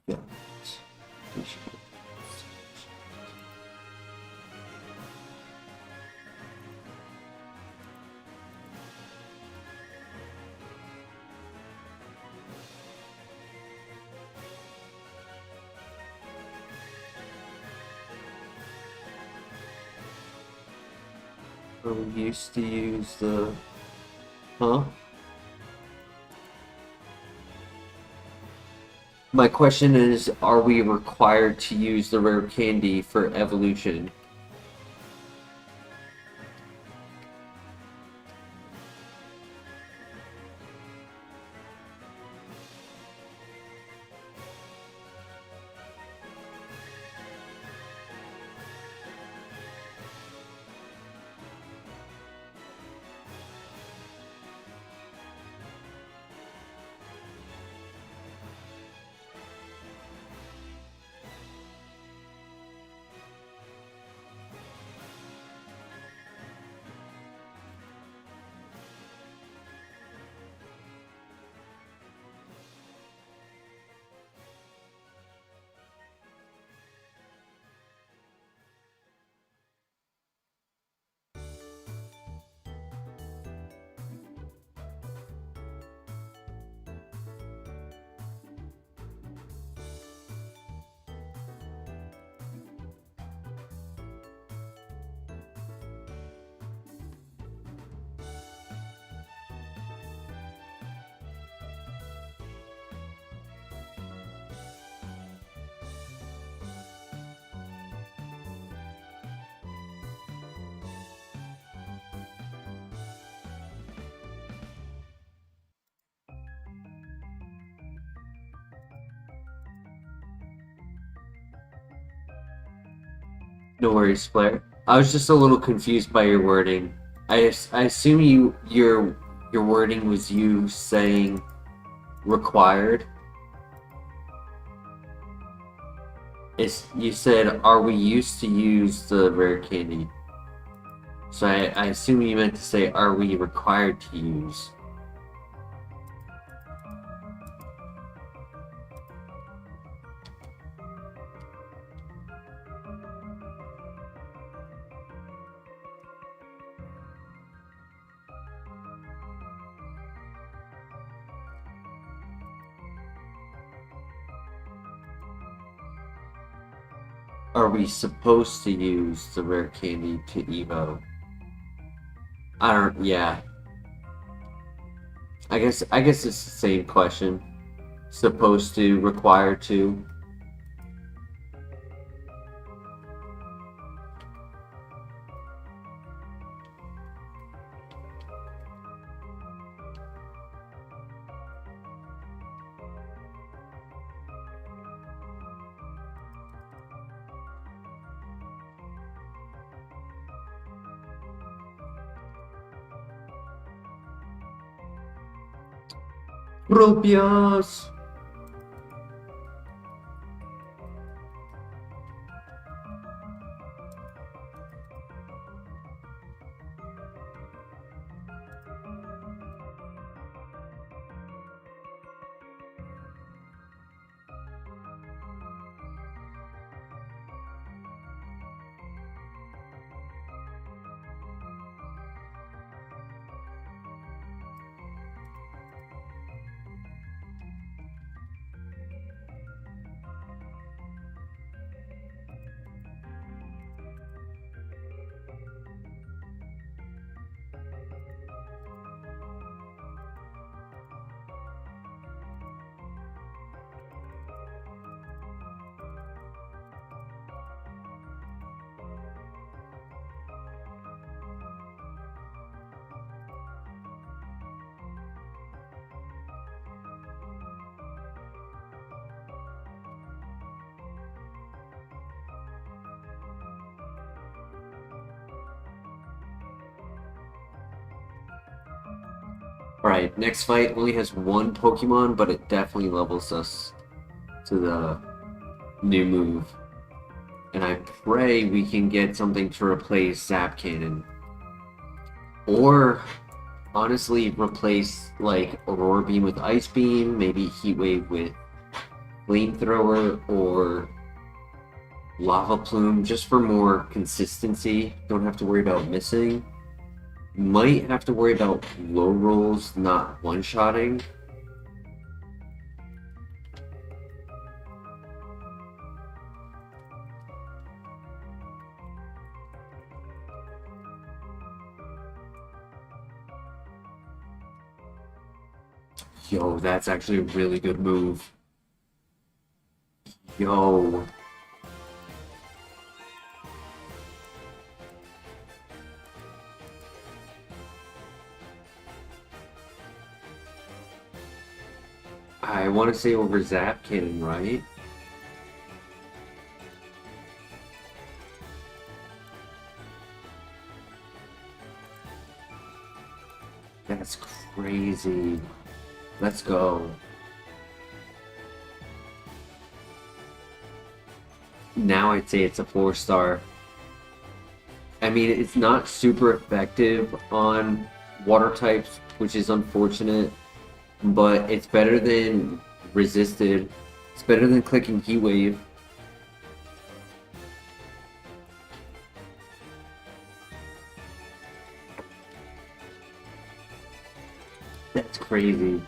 yeah. We used to use the huh? My question is, are we required to use the rare candy for evolution? No worries, Blair. I was just a little confused by your wording. I assume your wording was you saying required. You said, are we used to use the rare candy? So I assume you meant to say, are we required to use? Are we supposed to use the rare candy to Evo? I don't, yeah. I guess it's the same question. Supposed to, required to. Tropius! Alright, next fight only has one Pokemon, but it definitely levels us to the new move. And I pray we can get something to replace Zap Cannon. Or, honestly, replace, like, Aurora Beam with Ice Beam, maybe Heat Wave with Flamethrower, or Lava Plume, just for more consistency. Don't have to worry about missing. Might have to worry about low rolls not one-shotting. Yo, that's actually a really good move. Yo. I want to say over Zap Cannon, right? That's crazy. Let's go. Now I'd say it's a 4-star. I mean, it's not super effective on water types, which is unfortunate, but it's better than resisted. It's better than clicking Heat Wave. That's crazy.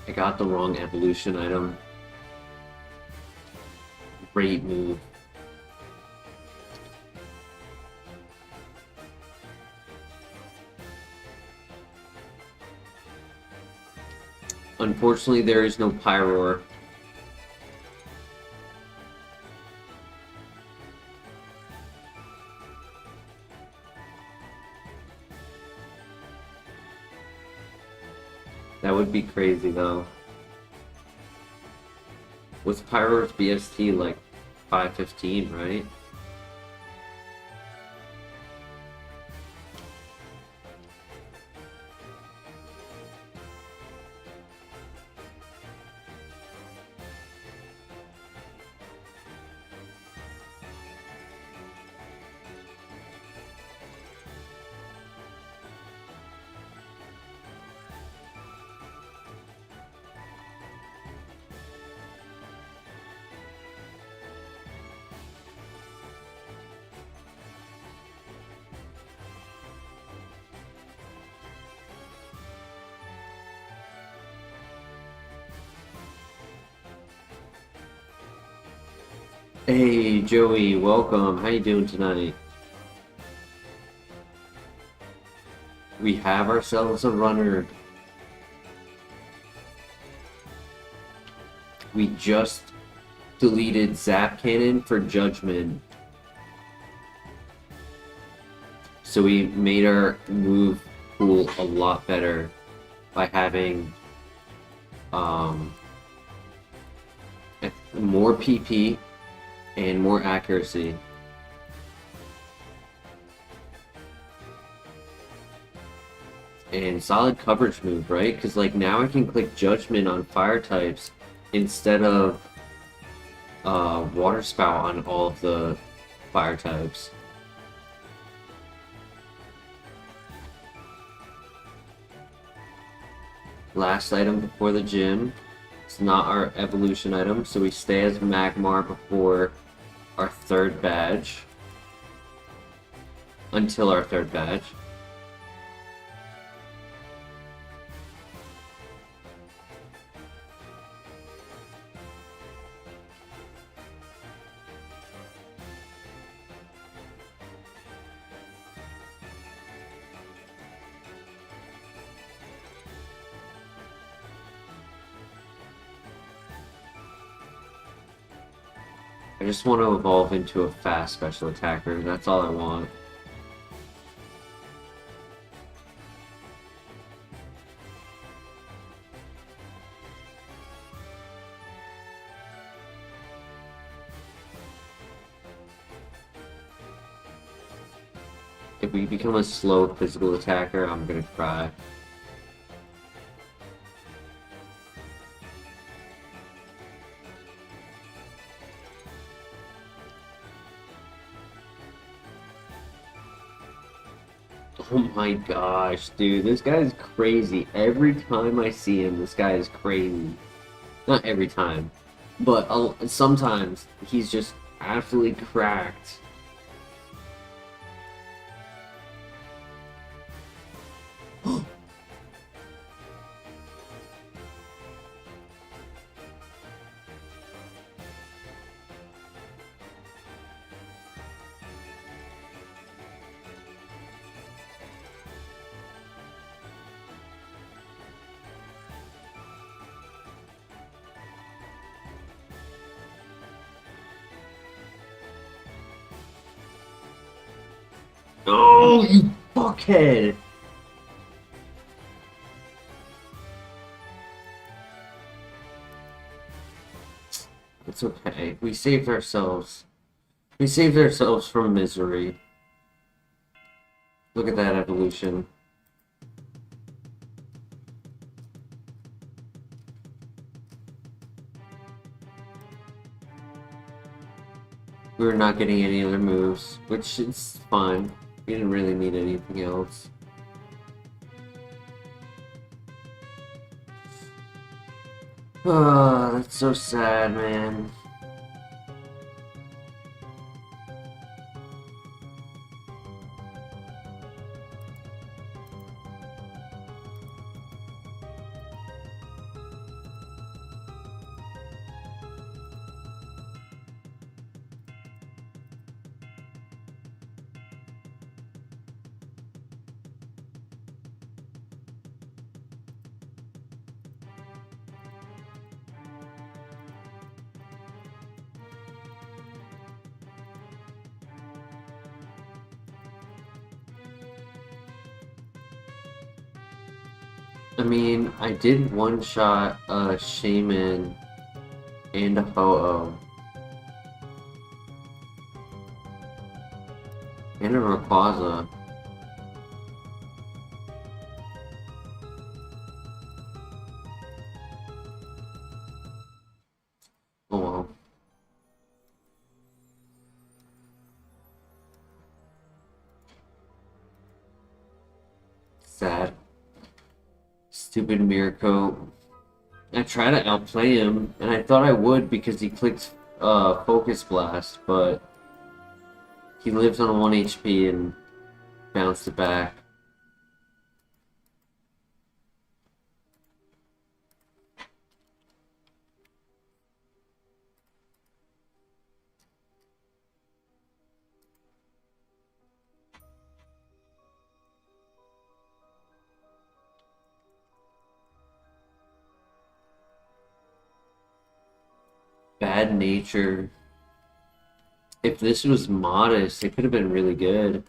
I got the wrong evolution item. Great move. Unfortunately, there is no Pyroar. That would be crazy, though. What's Pyroar's BST, like 515, right? Hey Joey, welcome. How you doing tonight? We have ourselves a runner. We just deleted Zap Cannon for Judgment. So we made our move pool a lot better by having more PP and more accuracy. And solid coverage move, right? Because like now I can click Judgment on fire types instead of Water Spout on all of the fire types. Last item before the gym. It's not our evolution item, so we stay as Magmar before our third badge. Until our third badge. I just want to evolve into a fast special attacker. That's all I want. If we become a slow physical attacker, I'm gonna cry. Oh my gosh, dude, this guy's crazy. Every time I see him, this guy is crazy. Not every time, but sometimes he's just absolutely cracked. Oh, you fuckhead! It's okay. We saved ourselves. We saved ourselves from misery. Look at that evolution. We were not getting any other moves, which is fine. We didn't really need anything else. Oh, that's so sad, man. I mean, I did one-shot a Shaman and a Ho-Oh. And a Rayquaza. Oh well. Sad. Stupid Mirko. I tried to outplay him, and I thought I would because he clicked Focus Blast, but he lives on 1 HP and bounced it back. bad nature. If this was modest, it could have been really good.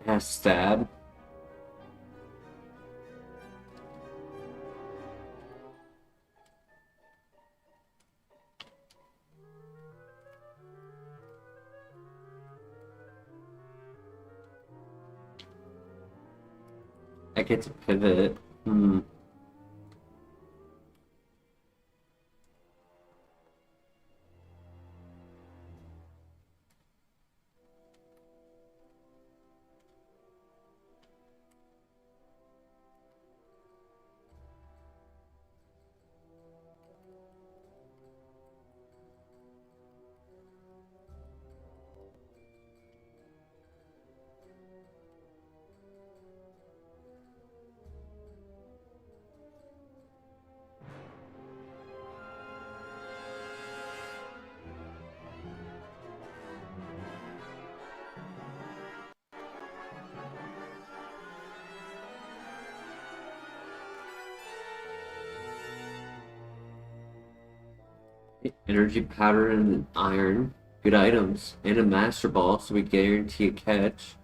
It has stab. I get to pivot. Energy powder and iron. Good items. And a master ball, so we guarantee a catch.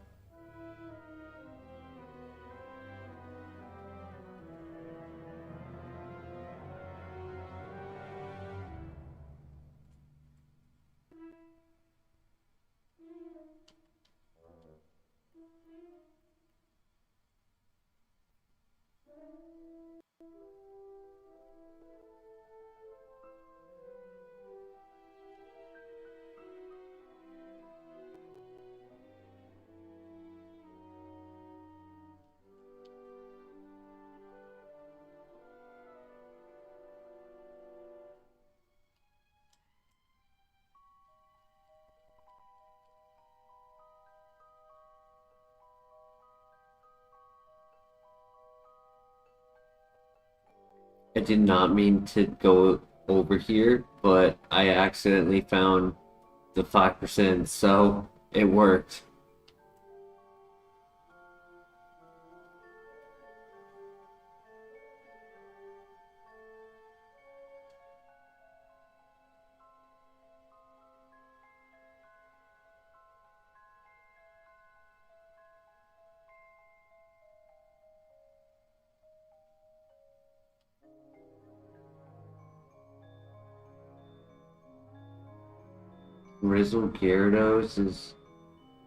I did not mean to go over here, but I accidentally found the 5%, so it worked. Rizzle Gyarados is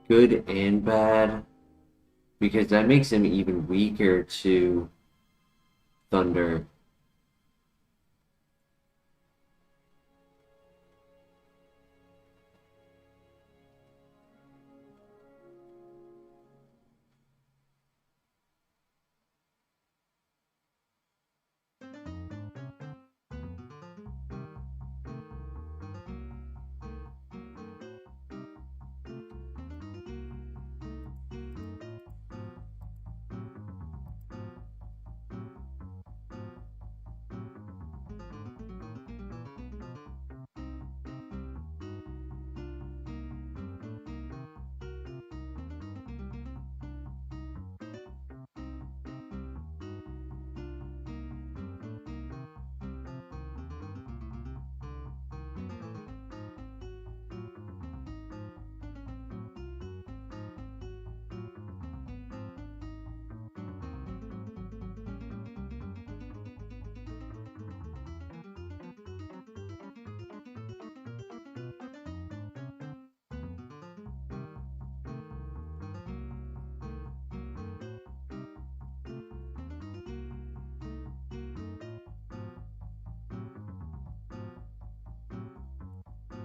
good and bad because that makes him even weaker to Thunder.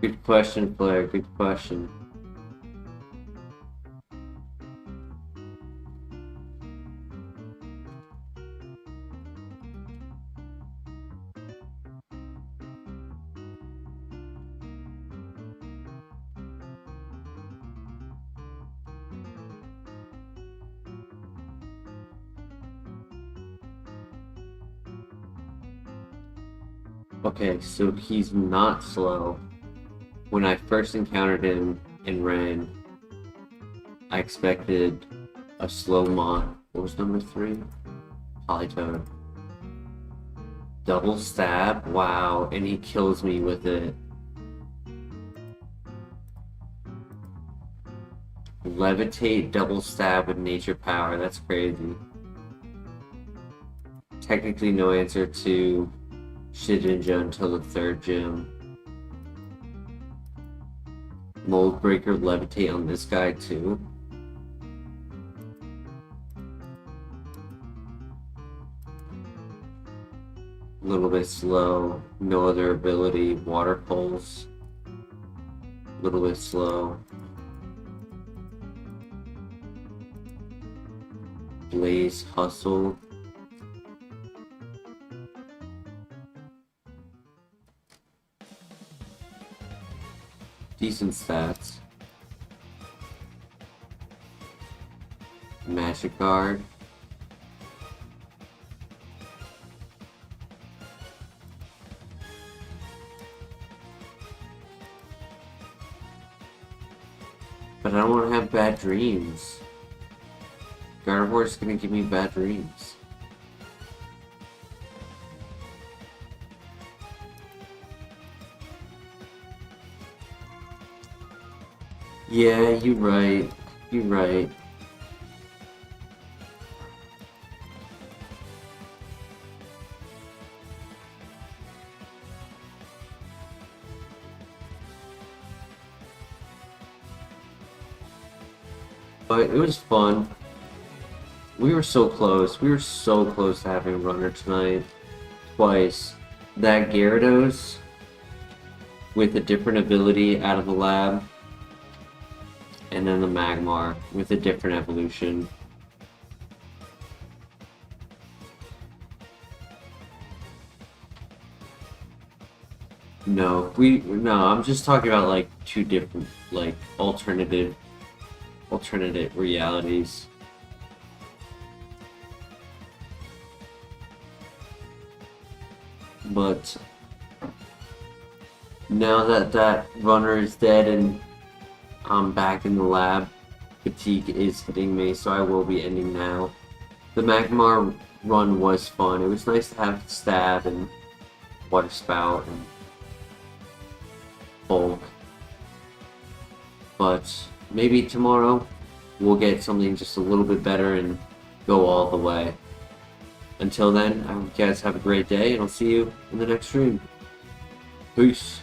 Good question, Flair. Good question. Okay, so he's not slow. When I first encountered him and ran, I expected a slow mon. What was number 3? Polytoad. Double stab? Wow, and he kills me with it. Levitate, double stab with nature power. That's crazy. Technically no answer to Shedinja until the 3rd gym. Mold Breaker, levitate on this guy too. A little bit slow. No other ability. Water Pulse. A little bit slow. Blaze Hustle. Decent stats. Magic Guard. But I don't want to have bad dreams. Gardevoir is going to give me bad dreams. Yeah, you're right. You're right. But it was fun. We were so close. We were so close to having a runner tonight. Twice. That Gyarados with a different ability out of the lab. And then the Magmar with a different evolution. No, I'm just talking about like 2 different like alternative realities. But now that that runner is dead and I'm back in the lab, fatigue is hitting me, so I will be ending now. The Magmar run was fun. It was nice to have Stab and Water Spout and Bulk. But maybe tomorrow we'll get something just a little bit better and go all the way. Until then, I hope you guys have a great day, and I'll see you in the next stream. Peace.